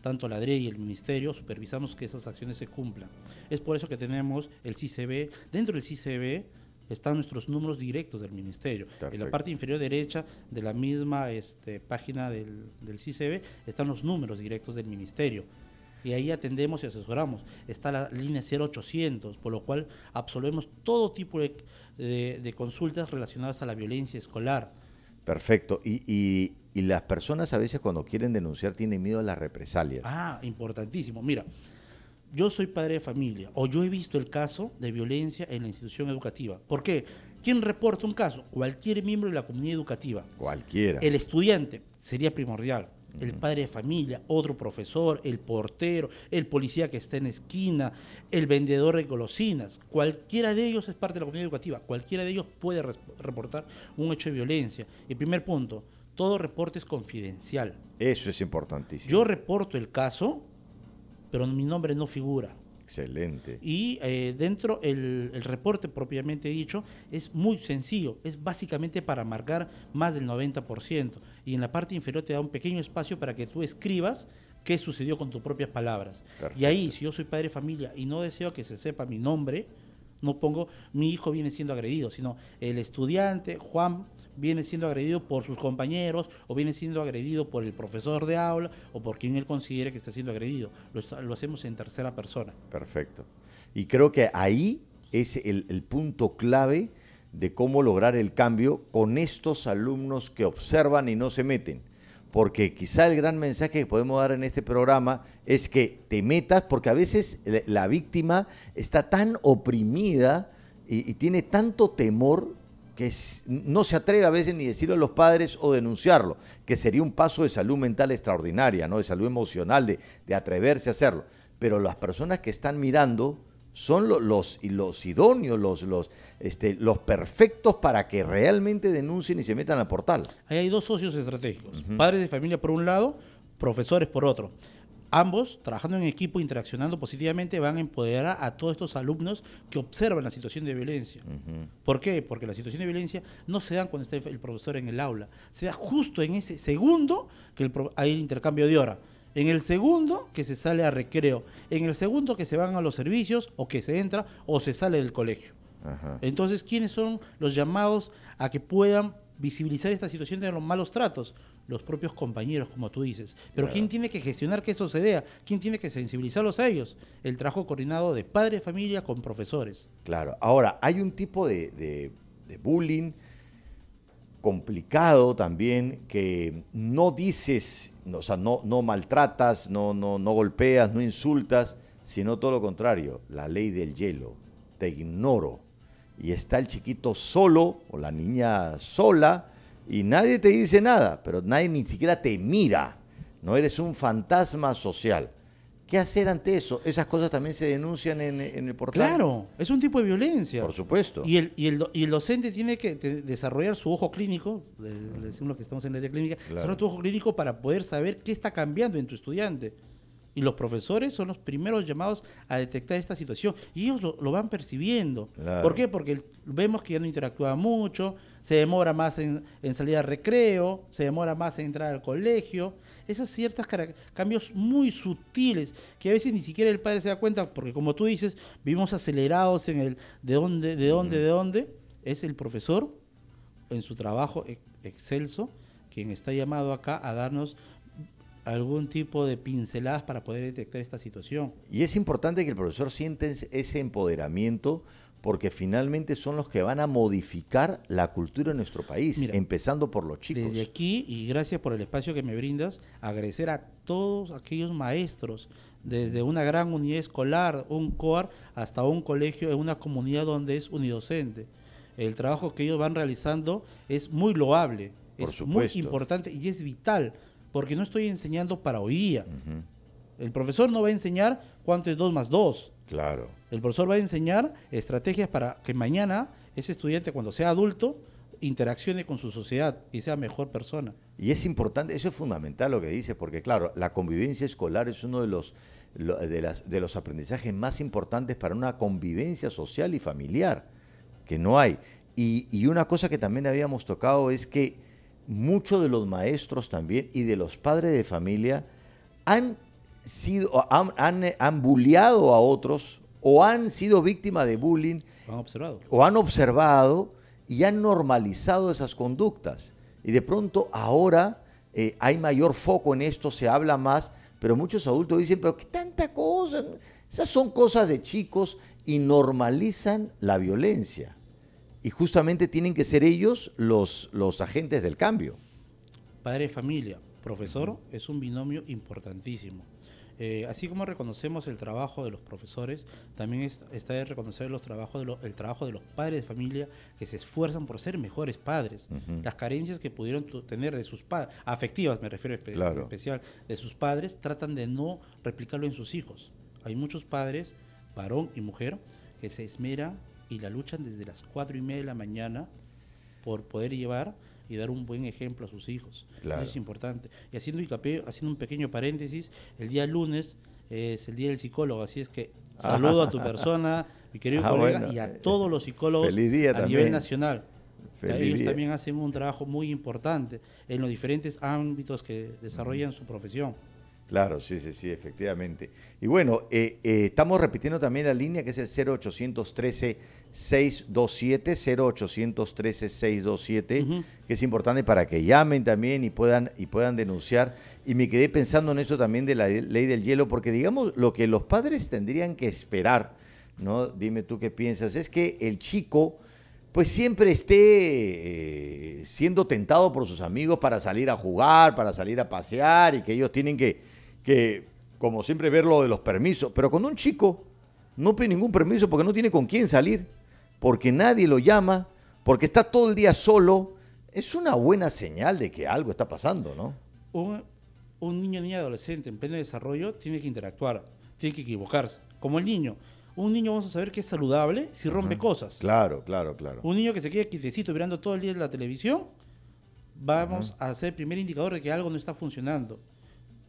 Tanto la DRE y el Ministerio supervisamos que esas acciones se cumplan. Es por eso que tenemos el CICB. Dentro del CICB están nuestros números directos del Ministerio. Perfecto. En la parte inferior derecha de la misma página del CICB están los números directos del Ministerio. Y ahí atendemos y asesoramos. Está la línea 0800, por lo cual absolvemos todo tipo de consultas relacionadas a la violencia escolar. Perfecto. Y las personas a veces cuando quieren denunciar tienen miedo a las represalias. Ah, importantísimo. Mira, yo soy padre de familia o yo he visto el caso de violencia en la institución educativa. ¿Por qué? ¿Quién reporta un caso? Cualquier miembro de la comunidad educativa. Cualquiera. El estudiante sería primordial. El padre de familia, otro profesor, el portero, el policía que está en la esquina, el vendedor de golosinas. Cualquiera de ellos es parte de la comunidad educativa. Cualquiera de ellos puede reportar un hecho de violencia. El primer punto, todo reporte es confidencial. Eso es importantísimo. Yo reporto el caso, pero mi nombre no figura. Excelente. Y dentro el reporte propiamente dicho es muy sencillo, es básicamente para marcar más del 90%, y en la parte inferior te da un pequeño espacio para que tú escribas qué sucedió con tus propias palabras. Perfecto. Y ahí, si yo soy padre de familia y no deseo que se sepa mi nombre, no pongo mi hijo viene siendo agredido, sino el estudiante Juan viene siendo agredido por sus compañeros, o viene siendo agredido por el profesor de aula, o por quien él considere que está siendo agredido. Lo hacemos en tercera persona. Perfecto. Y creo que ahí es el punto clave de cómo lograr el cambio con estos alumnos que observan y no se meten. Porque quizá el gran mensaje que podemos dar en este programa es que te metas, porque a veces la víctima está tan oprimida y tiene tanto temor que no se atreve a veces ni decirlo a los padres o denunciarlo, que sería un paso de salud mental extraordinaria, ¿no? De salud emocional, de atreverse a hacerlo. Pero las personas que están mirando son los idóneos, los perfectos para que realmente denuncien y se metan al portal. Ahí hay dos socios estratégicos, padres de familia por un lado, profesores por otro. Ambos, trabajando en equipo, interaccionando positivamente, van a empoderar a todos estos alumnos que observan la situación de violencia. ¿Por qué? Porque la situación de violencia no se da cuando está el profesor en el aula, se da justo en ese segundo que hay el intercambio de hora, en el segundo que se sale a recreo, en el segundo que se van a los servicios, o que se entra o se sale del colegio. Entonces, ¿quiénes son los llamados a que puedan visibilizar esta situación de los malos tratos? Los propios compañeros, como tú dices. Pero ¿quién tiene que gestionar que eso se dé? ¿Quién tiene que sensibilizarlos a ellos? El trabajo coordinado de padre de familia con profesores. Claro. Ahora, hay un tipo de bullying complicado también que no dices, o sea, no maltratas, no golpeas, no insultas, sino todo lo contrario, la ley del hielo. Te ignoro. Y está el chiquito solo o la niña sola y nadie te dice nada, pero nadie ni siquiera te mira. No eres un fantasma social. ¿Qué hacer ante eso? Esas cosas también se denuncian en el portal. Claro, es un tipo de violencia. Por supuesto. Y el docente tiene que desarrollar su ojo clínico, le decimos lo que estamos en la área clínica, desarrollar tu ojo clínico para poder saber qué está cambiando en tu estudiante. Y los profesores son los primeros llamados a detectar esta situación. Y ellos lo van percibiendo. Claro. ¿Por qué? Porque vemos que ya no interactúa mucho, se demora más en salir al recreo, se demora más en entrar al colegio. Esas ciertos cambios muy sutiles que a veces ni siquiera el padre se da cuenta, porque como tú dices, vivimos acelerados en el de dónde. Es el profesor en su trabajo excelso quien está llamado acá a darnos algún tipo de pinceladas para poder detectar esta situación. Y es importante que el profesor sienta ese empoderamiento, porque finalmente son los que van a modificar la cultura en nuestro país. Mira, empezando por los chicos. Desde aquí, y gracias por el espacio que me brindas, agradecer a todos aquellos maestros, desde una gran unidad escolar, un COAR, hasta un colegio en una comunidad donde es unidocente. El trabajo que ellos van realizando es muy loable, es muy importante y es vital, porque no estoy enseñando para hoy día. El profesor no va a enseñar cuánto es 2 más 2. Claro. El profesor va a enseñar estrategias para que mañana ese estudiante, cuando sea adulto, interaccione con su sociedad y sea mejor persona. Y es importante, eso es fundamental lo que dice, porque claro, la convivencia escolar es uno de los aprendizajes más importantes para una convivencia social y familiar, que no hay. Y una cosa que también habíamos tocado es que muchos de los maestros también y de los padres de familia han bulleado a otros o han sido víctimas de bullying o han observado y han normalizado esas conductas. Y de pronto ahora hay mayor foco en esto, se habla más, pero muchos adultos dicen, pero qué tanta cosa, esas son cosas de chicos, y normalizan la violencia. y justamente tienen que ser ellos los agentes del cambio. Padre de familia, profesor, es un binomio importantísimo. Así como reconocemos el trabajo de los profesores, también está de reconocer el trabajo de los padres de familia que se esfuerzan por ser mejores padres. Las carencias que pudieron tener de sus padres, afectivas me refiero en especial, de sus padres, tratan de no replicarlo en sus hijos. Hay muchos padres, varón y mujer, que se esmeran y la luchan desde las 4:30 de la mañana por poder llevar y dar un buen ejemplo a sus hijos. Claro. Eso es importante. Y haciendo un pequeño paréntesis, el día lunes es el día del psicólogo, así es que saludo a tu persona, mi querido colega, bueno, y a todos los psicólogos a nivel nacional. Ellos también hacen un trabajo muy importante en los diferentes ámbitos que desarrollan su profesión. Claro, sí, efectivamente. Y bueno, estamos repitiendo también la línea que es el 0813-627, 0813-627, que es importante para que llamen también y puedan denunciar. Y me quedé pensando en eso también de la ley del hielo, porque digamos lo que los padres tendrían que esperar, ¿no? Dime tú qué piensas, es que el chico pues siempre esté siendo tentado por sus amigos para salir a jugar, para salir a pasear, y que ellos tienen que como siempre, ver lo de los permisos. Pero cuando un chico no pide ningún permiso porque no tiene con quién salir, porque nadie lo llama, porque está todo el día solo, es una buena señal de que algo está pasando, ¿no? Un niño, niña, adolescente en pleno desarrollo tiene que interactuar, tiene que equivocarse. Como el niño. Un niño vamos a saber que es saludable si rompe cosas. Claro. Un niño que se queda quietecito mirando todo el día en la televisión, vamos a ser el primer indicador de que algo no está funcionando.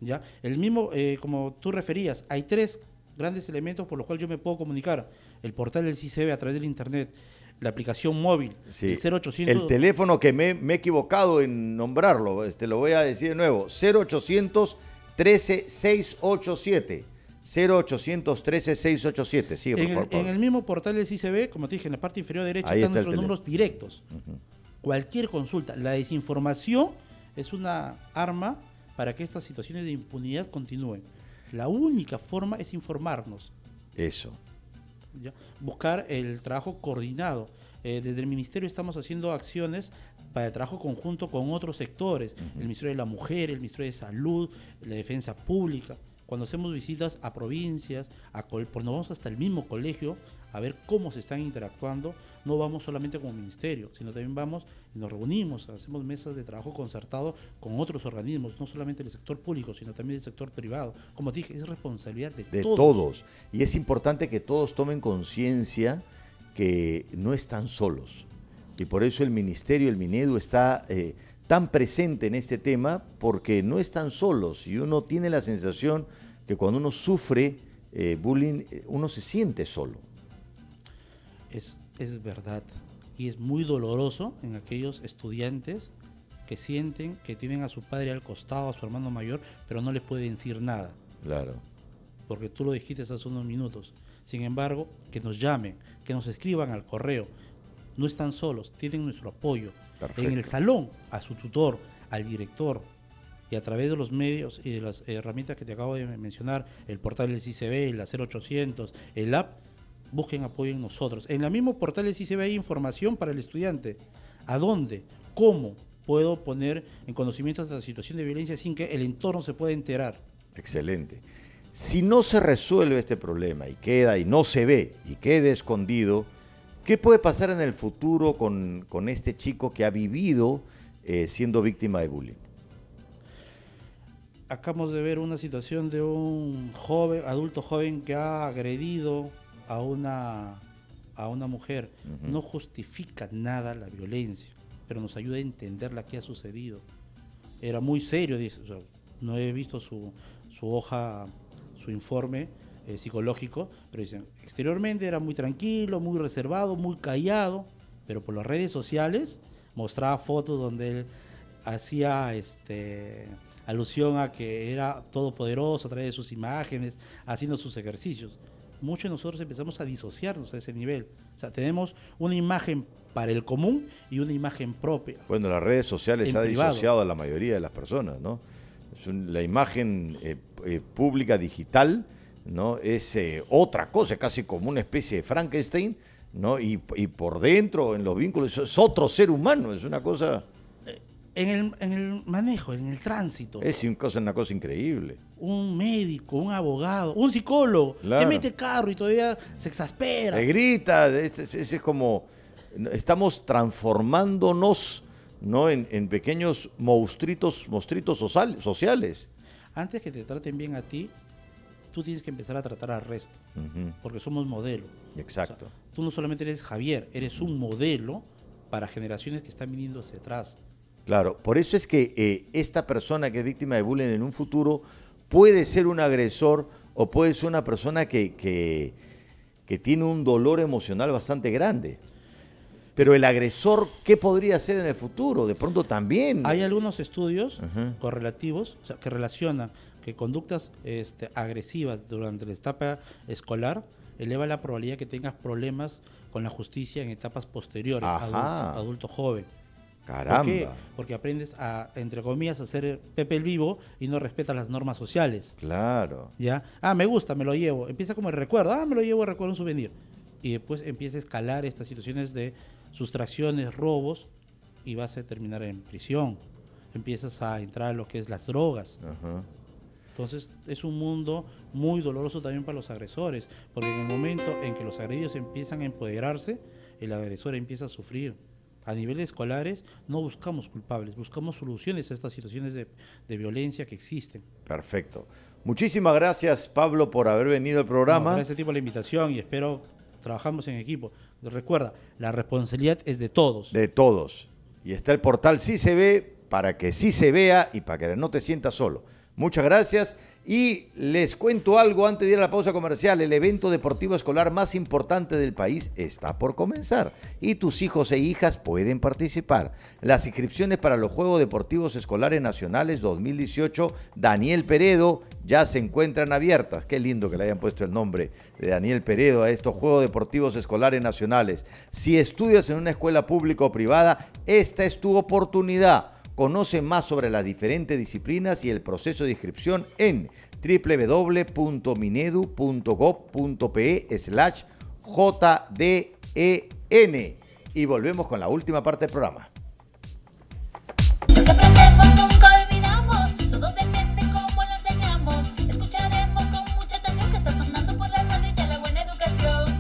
¿Ya? El mismo, como tú referías, hay 3 grandes elementos por los cuales yo me puedo comunicar. El portal del CICB a través del internet, la aplicación móvil, sí. El 0800... El teléfono que me he equivocado en nombrarlo, lo voy a decir de nuevo, 0800-13-687. 0800-13-687. Sigue, por favor. En el mismo portal del CICB, como te dije, en la parte inferior derecha están nuestros números directos. Cualquier consulta. La desinformación es una arma para que estas situaciones de impunidad continúen. La única forma es informarnos. Eso. ¿Ya? Buscar el trabajo coordinado. Desde el Ministerio estamos haciendo acciones para el trabajo conjunto con otros sectores. El Ministerio de la Mujer, el Ministerio de Salud, la Defensa Pública. Cuando hacemos visitas a provincias, nos vamos hasta el mismo colegio a ver cómo se están interactuando. No vamos solamente como ministerio, sino también vamos y nos reunimos, hacemos mesas de trabajo concertado con otros organismos, no solamente del sector público, sino también del sector privado. Como te dije, es responsabilidad de todos. Y es importante que todos tomen conciencia que no están solos. Y por eso el ministerio, el Minedu, está tan presente en este tema, porque no están solos. Y uno tiene la sensación que cuando uno sufre bullying, uno se siente solo. Es verdad, y es muy doloroso en aquellos estudiantes que sienten que tienen a su padre al costado, a su hermano mayor, pero no les pueden decir nada. Claro. Porque tú lo dijiste hace unos minutos. Sin embargo, que nos llamen, que nos escriban al correo. No están solos, tienen nuestro apoyo. Perfecto. En el salón, a su tutor, al director, y a través de los medios y de las herramientas que te acabo de mencionar, el portal del CICB, la 0800, el app, busquen apoyo en nosotros. En el mismo portal del CICB hay información para el estudiante. ¿A dónde? ¿Cómo puedo poner en conocimiento de la situación de violencia sin que el entorno se pueda enterar? Excelente. Si no se resuelve este problema y no se ve y queda escondido, ¿qué puede pasar en el futuro con este chico que ha vivido siendo víctima de bullying? Acabamos de ver una situación de un adulto joven que ha agredido a una mujer. No justifica nada la violencia, pero nos ayuda a entender la que ha sucedido. Era muy serio, dice. O sea, no he visto su hoja, su informe psicológico, pero dicen, exteriormente era muy tranquilo, muy reservado, muy callado, pero por las redes sociales mostraba fotos donde él hacía alusión a que era todopoderoso a través de sus imágenes, haciendo sus ejercicios. Muchos de nosotros empezamos a disociarnos a ese nivel. O sea, tenemos una imagen para el común y una imagen propia. Bueno, las redes sociales han disociado a la mayoría de las personas, ¿no? La imagen pública digital, ¿no? Es otra cosa, casi como una especie de Frankenstein, ¿no? Y por dentro, en los vínculos, es otro ser humano, es una cosa... En el manejo, en el tránsito. Es una cosa increíble. Un médico, un abogado, un psicólogo, claro, que mete carro y todavía se exaspera. Te grita, es como... Estamos transformándonos, ¿no? en pequeños monstruitos sociales. Antes que te traten bien a ti, tú tienes que empezar a tratar al resto, porque somos modelo. Exacto. O sea, tú no solamente eres Javier, eres un modelo para generaciones que están viniendo hacia atrás. Claro, por eso es que esta persona que es víctima de bullying en un futuro puede ser un agresor o puede ser una persona que tiene un dolor emocional bastante grande. Pero el agresor, ¿qué podría hacer en el futuro? De pronto también. Hay algunos estudios correlativos, o sea, que relacionan que conductas agresivas durante la etapa escolar eleva la probabilidad que tengas problemas con la justicia en etapas posteriores, adulto joven. Caramba. ¿Por qué? Porque aprendes a, entre comillas, a ser Pepe el Vivo y no respetas las normas sociales. Claro. ¿Ya? Me gusta, me lo llevo. Empieza como el recuerdo. Me lo llevo, recuerdo un souvenir. Y después empieza a escalar estas situaciones de sustracciones, robos, y vas a terminar en prisión. Empiezas a entrar a lo que es las drogas. Entonces es un mundo muy doloroso también para los agresores, porque en el momento en que los agredidos empiezan a empoderarse, el agresor empieza a sufrir. A niveles escolares no buscamos culpables, buscamos soluciones a estas situaciones de violencia que existen. Perfecto. Muchísimas gracias, Pablo, por haber venido al programa. Gracias a ti por la invitación y espero trabajamos en equipo. Recuerda, la responsabilidad es de todos. De todos. Y está el portal Sí Se Ve para que sí se vea y para que no te sientas solo. Muchas gracias. Y les cuento algo antes de ir a la pausa comercial. El evento deportivo escolar más importante del país está por comenzar y tus hijos e hijas pueden participar. Las inscripciones para los Juegos Deportivos Escolares Nacionales 2018 Daniel Peredo ya se encuentran abiertas. Qué lindo que le hayan puesto el nombre de Daniel Peredo a estos Juegos Deportivos Escolares Nacionales. Si estudias en una escuela pública o privada, esta es tu oportunidad. Conoce más sobre las diferentes disciplinas y el proceso de inscripción en www.minedu.gov.pe/JDEN. Y volvemos con la última parte del programa. Lo que aprendemos nunca olvidamos, todo depende cómo lo enseñamos. Escucharemos con mucha atención que está sonando por la radio ya la buena educación.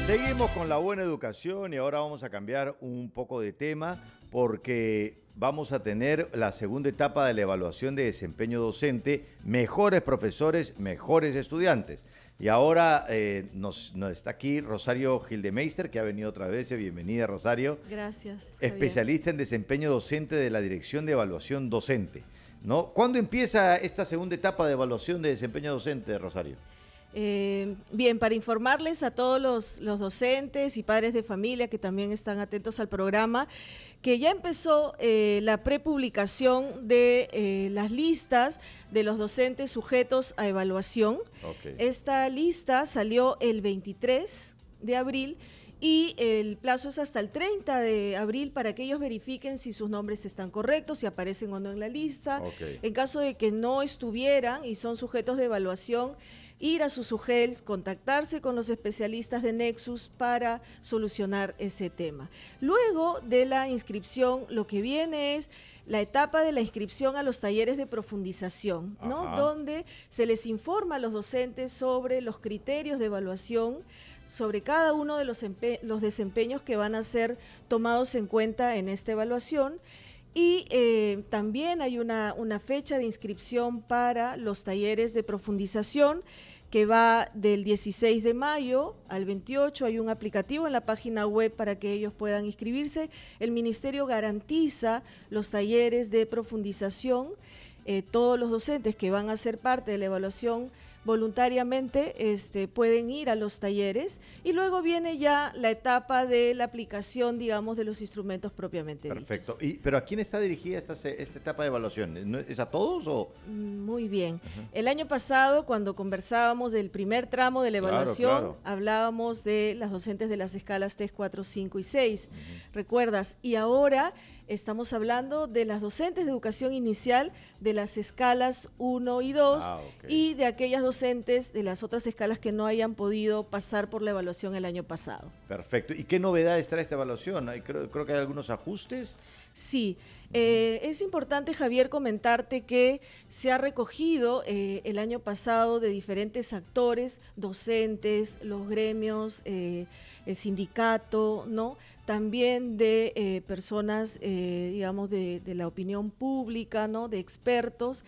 Seguimos con la buena educación y ahora vamos a cambiar un poco de tema porque vamos a tener la segunda etapa de la evaluación de desempeño docente, mejores profesores, mejores estudiantes. Y ahora nos está aquí Rosario Gildemeister, que ha venido otra vez. Bienvenida, Rosario. Gracias, Especialista en desempeño docente de la Dirección de Evaluación Docente, ¿no? ¿Cuándo empieza esta segunda etapa de evaluación de desempeño docente, Rosario? Bien, para informarles a todos los docentes y padres de familia que también están atentos al programa, que ya empezó la prepublicación de las listas de los docentes sujetos a evaluación. Okay. Esta lista salió el 23 de abril y el plazo es hasta el 30 de abril para que ellos verifiquen si sus nombres están correctos, si aparecen o no en la lista. Okay. En caso de que no estuvieran y son sujetos de evaluación, ir a sus SUGELs, contactarse con los especialistas de Nexus para solucionar ese tema. Luego de la inscripción, lo que viene es la etapa de la inscripción a los talleres de profundización, ¿no? Donde se les informa a los docentes sobre los criterios de evaluación, sobre cada uno de los desempeños que van a ser tomados en cuenta en esta evaluación. Y también hay una fecha de inscripción para los talleres de profundización que va del 16 de mayo al 28. Hay un aplicativo en la página web para que ellos puedan inscribirse. El Ministerio garantiza los talleres de profundización. Todos los docentes que van a ser parte de la evaluación voluntariamente pueden ir a los talleres, y luego viene ya la etapa de la aplicación, digamos, de los instrumentos propiamente dichos. Perfecto. ¿Pero a quién está dirigida esta etapa de evaluación? ¿Es a todos o...? Muy bien. El año pasado, cuando conversábamos del primer tramo de la evaluación, hablábamos de las docentes de las escalas 3, 4, 5 y 6. ¿Recuerdas? Y ahora estamos hablando de las docentes de educación inicial de las escalas 1 y 2 y de aquellas docentes de las otras escalas que no hayan podido pasar por la evaluación el año pasado. Perfecto. ¿Y qué novedades trae esta evaluación? Creo que hay algunos ajustes. Sí, es importante, Javier, comentarte que se ha recogido el año pasado de diferentes actores, docentes, los gremios, el sindicato, ¿no? También de personas, digamos, de la opinión pública, ¿no? De expertos.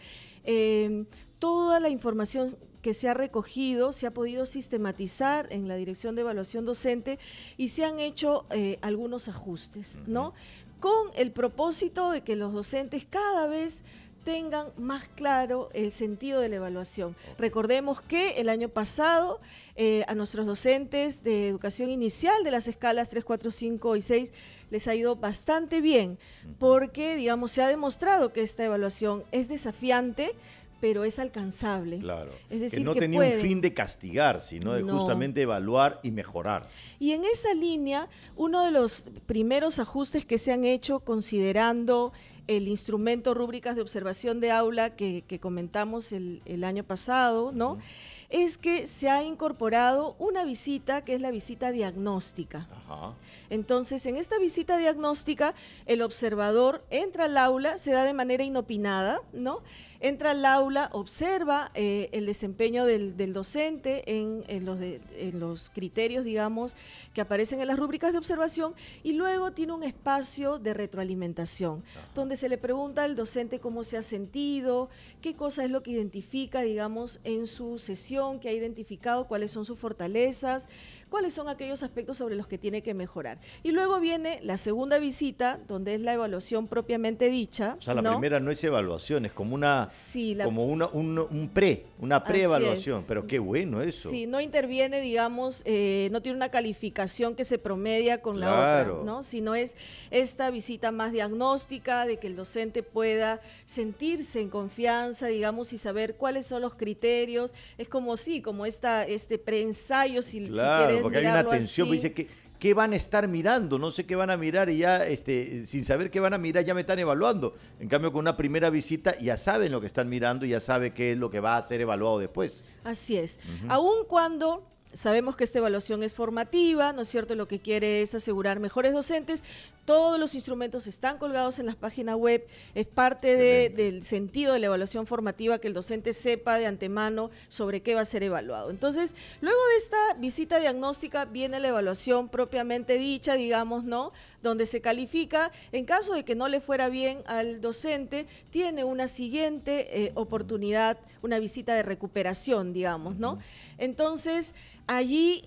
Toda la información que se ha recogido se ha podido sistematizar en la Dirección de Evaluación Docente y se han hecho algunos ajustes, ¿no? Con el propósito de que los docentes cada vez tengan más claro el sentido de la evaluación. Recordemos que el año pasado a nuestros docentes de educación inicial de las escalas 3, 4, 5 y 6 les ha ido bastante bien, porque, digamos, se ha demostrado que esta evaluación es desafiante, pero es alcanzable. Claro. Es decir, que no tenía un fin de castigar, sino de justamente evaluar y mejorar. Y en esa línea, uno de los primeros ajustes que se han hecho considerando el instrumento rúbricas de observación de aula que comentamos el año pasado, ¿no? Es que se ha incorporado una visita que es la visita diagnóstica. Entonces, en esta visita diagnóstica, el observador entra al aula, se da de manera inopinada, ¿no? Entra al aula, observa el desempeño del docente en los criterios, digamos, que aparecen en las rúbricas de observación, y luego tiene un espacio de retroalimentación, donde se le pregunta al docente cómo se ha sentido, qué cosa es lo que identifica, digamos, en su sesión, que ha identificado, cuáles son sus fortalezas, cuáles son aquellos aspectos sobre los que tiene que mejorar. Y luego viene la segunda visita, donde es la evaluación propiamente dicha. O sea, la primera no es evaluación, es como una pre-evaluación, pero qué bueno eso. Sí, no interviene, digamos, no tiene una calificación que se promedia con la otra, ¿no? Sino es esta visita más diagnóstica, de que el docente pueda sentirse en confianza, digamos, y saber cuáles son los criterios. Es como este preensayo, si quieres porque hay una tensión, así. Dice que ¿qué van a estar mirando? No sé qué van a mirar, y ya sin saber qué van a mirar ya me están evaluando. En cambio, con una primera visita ya saben lo que están mirando y ya sabe qué es lo que va a ser evaluado después. Así es. Aun cuando Sabemos que esta evaluación es formativa, ¿no es cierto? Lo que quiere es asegurar mejores docentes. Todos los instrumentos están colgados en la página web. Es parte del sentido de la evaluación formativa que el docente sepa de antemano sobre qué va a ser evaluado. Entonces, luego de esta visita diagnóstica viene la evaluación propiamente dicha, digamos, ¿no? Donde se califica. En caso de que no le fuera bien al docente, tiene una siguiente oportunidad, una visita de recuperación, digamos, ¿no? Entonces, allí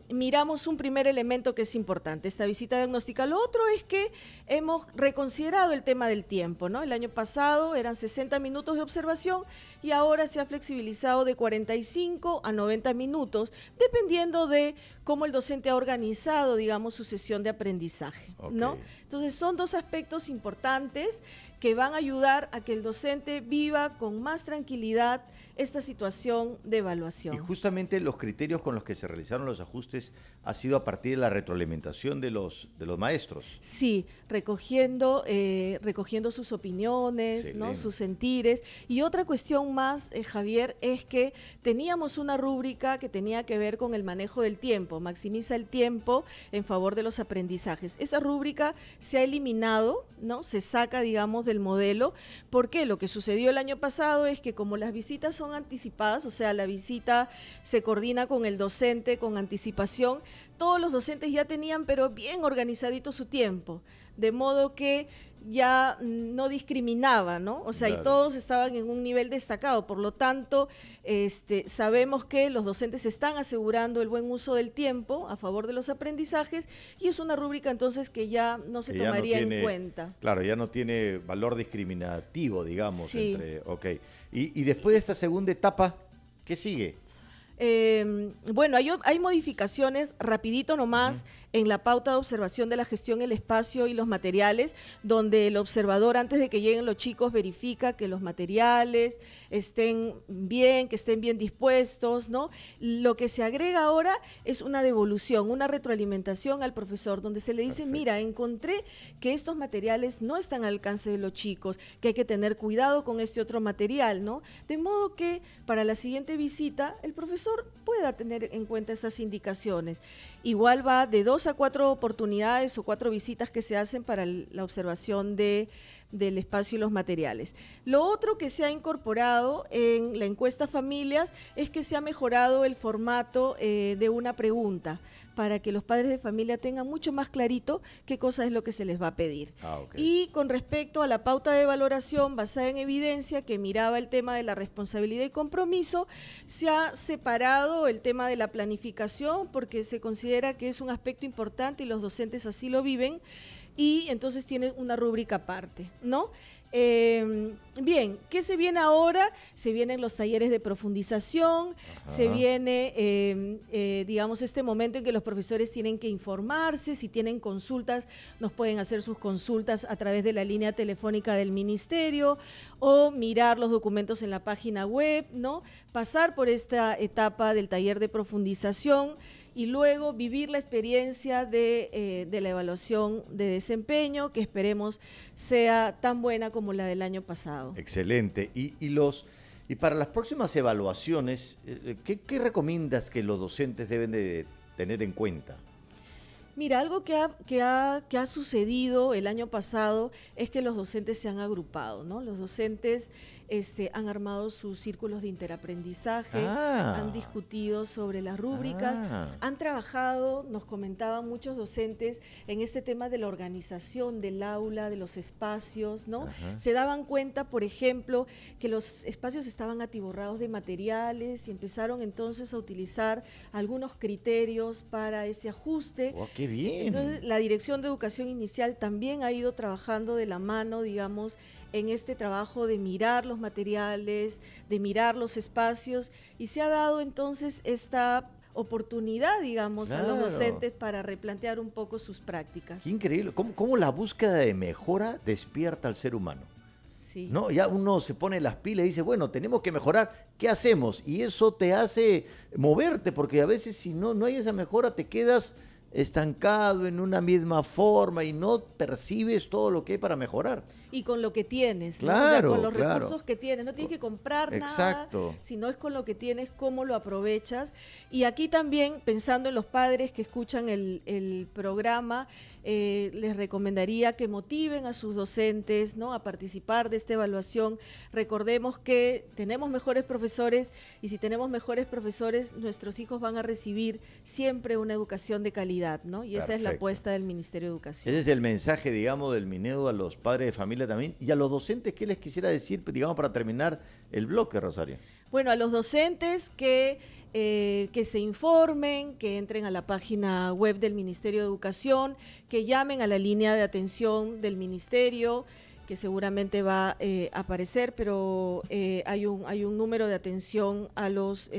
miramos un primer elemento que es importante, esta visita diagnóstica. Lo otro es que hemos reconsiderado el tema del tiempo, ¿no? El año pasado eran 60 minutos de observación y ahora se ha flexibilizado de 45 a 90 minutos, dependiendo de cómo el docente ha organizado, digamos, su sesión de aprendizaje, ¿no? Entonces, son dos aspectos importantes que van a ayudar a que el docente viva con más tranquilidad esta situación de evaluación. Y justamente los criterios con los que se realizaron los ajustes ha sido a partir de la retroalimentación de los maestros. Sí, recogiendo sus opiniones, ¿no? Sus sentires. Y otra cuestión más, Javier, es que teníamos una rúbrica que tenía que ver con el manejo del tiempo, maximiza el tiempo en favor de los aprendizajes. Esa rúbrica se ha eliminado, ¿no? Se saca, digamos, del modelo, porque lo que sucedió el año pasado es que como las visitas son anticipadas, o sea, la visita se coordina con el docente con anticipación, todos los docentes ya tenían pero bien organizadito su tiempo, de modo que ya no discriminaba, ¿no? O sea, claro, y todos estaban en un nivel destacado, por lo tanto, sabemos que los docentes están asegurando el buen uso del tiempo a favor de los aprendizajes y es una rúbrica entonces que ya no se tomaría en cuenta. Claro, ya no tiene valor discriminativo, digamos. Sí. Y después de esta segunda etapa, ¿qué sigue? Bueno, hay modificaciones, rapidito nomás, en la pauta de observación de la gestión, el espacio y los materiales, donde el observador, antes de que lleguen los chicos, verifica que los materiales estén bien, que estén bien dispuestos, ¿no? Lo que se agrega ahora es una devolución, una retroalimentación al profesor, donde se le dice, mira, encontré que estos materiales no están al alcance de los chicos, que hay que tener cuidado con este otro material, ¿no? De modo que para la siguiente visita, el profesor pueda tener en cuenta esas indicaciones. Igual va de 2 a 4 oportunidades o 4 visitas que se hacen para la observación del espacio y los materiales. Lo otro que se ha incorporado en la encuesta familias es que se ha mejorado el formato de una pregunta para que los padres de familia tengan mucho más clarito qué cosa es lo que se les va a pedir. Y con respecto a la pauta de valoración basada en evidencia que miraba el tema de la responsabilidad y compromiso, se ha separado el tema de la planificación porque se considera que es un aspecto importante y los docentes así lo viven y entonces tiene una rúbrica aparte, ¿no? Bien, ¿qué se viene ahora? Se vienen los talleres de profundización, se viene, digamos, este momento en que los profesores tienen que informarse, si tienen consultas, nos pueden hacer sus consultas a través de la línea telefónica del ministerio o mirar los documentos en la página web, ¿no? Pasar por esta etapa del taller de profundización y luego vivir la experiencia de la evaluación de desempeño, que esperemos sea tan buena como la del año pasado. Excelente. Y para las próximas evaluaciones, ¿qué recomiendas que los docentes deben de tener en cuenta? Mira, algo que ha sucedido el año pasado es que los docentes se han agrupado, ¿no? Los docentes han armado sus círculos de interaprendizaje, han discutido sobre las rúbricas, han trabajado, nos comentaban muchos docentes, en este tema de la organización del aula, de los espacios, ¿no? Se daban cuenta, por ejemplo, que los espacios estaban atiborrados de materiales y empezaron entonces a utilizar algunos criterios para ese ajuste. ¡Oh, qué bien! Entonces, la Dirección de Educación Inicial también ha ido trabajando de la mano, digamos, en este trabajo de mirar los materiales, de mirar los espacios, y se ha dado entonces esta oportunidad, digamos, a los docentes para replantear un poco sus prácticas. Increíble, cómo la búsqueda de mejora despierta al ser humano. Sí. ¿No? Ya uno se pone las pilas y dice, bueno, tenemos que mejorar, ¿qué hacemos? Y eso te hace moverte, porque a veces si no hay esa mejora te quedas estancado en una misma forma y no percibes todo lo que hay para mejorar. Y con lo que tienes, ¿no? Claro, o sea, con los claro. recursos que tienes. No tienes que comprar Exacto. nada, sino es con lo que tienes, cómo lo aprovechas. Y aquí también, pensando en los padres que escuchan el programa, les recomendaría que motiven a sus docentes, ¿no?, a participar de esta evaluación. Recordemos que tenemos mejores profesores y si tenemos mejores profesores, nuestros hijos van a recibir siempre una educación de calidad, ¿no? Y esa es la apuesta del Ministerio de Educación. Ese es el mensaje, digamos, del Minedu a los padres de familia también y a los docentes. ¿Qué les quisiera decir, digamos, para terminar el bloque, Rosario? Bueno, a los docentes que se informen, que entren a la página web del Ministerio de Educación, que llamen a la línea de atención del Ministerio, que seguramente va a aparecer, pero hay un número de atención a los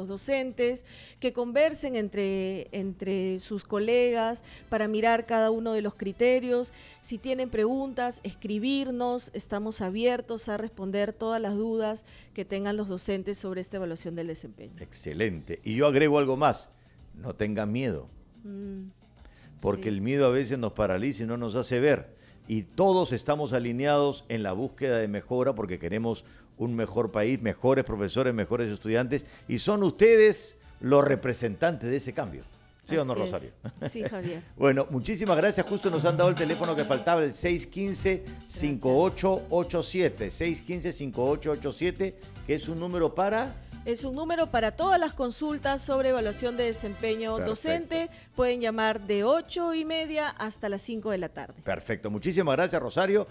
docentes, que conversen entre sus colegas para mirar cada uno de los criterios. Si tienen preguntas, escribirnos, estamos abiertos a responder todas las dudas que tengan los docentes sobre esta evaluación del desempeño. Excelente. Y yo agrego algo más, no tengan miedo, porque sí. el miedo a veces nos paraliza y no nos hace ver. Y todos estamos alineados en la búsqueda de mejora porque queremos un mejor país, mejores profesores, mejores estudiantes, y son ustedes los representantes de ese cambio. ¿Sí o no, Rosario? Sí, Javier. Bueno, muchísimas gracias. Justo nos han dado el teléfono que faltaba, el 615-5887. 615-5887, que es un número para... Es un número para todas las consultas sobre evaluación de desempeño docente. Pueden llamar de 8:30 hasta las 5 de la tarde. Perfecto. Muchísimas gracias, Rosario.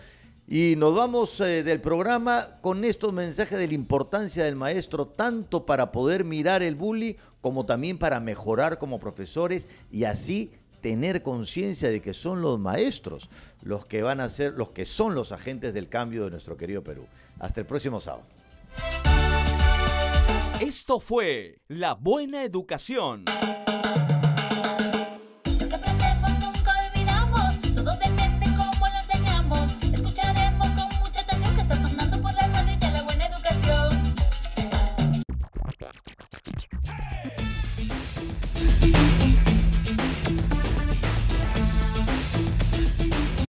Y nos vamos del programa con estos mensajes de la importancia del maestro, tanto para poder mirar el bullying como también para mejorar como profesores y así tener conciencia de que son los maestros los que van a ser, los que son los agentes del cambio de nuestro querido Perú. Hasta el próximo sábado. Esto fue La Buena Educación.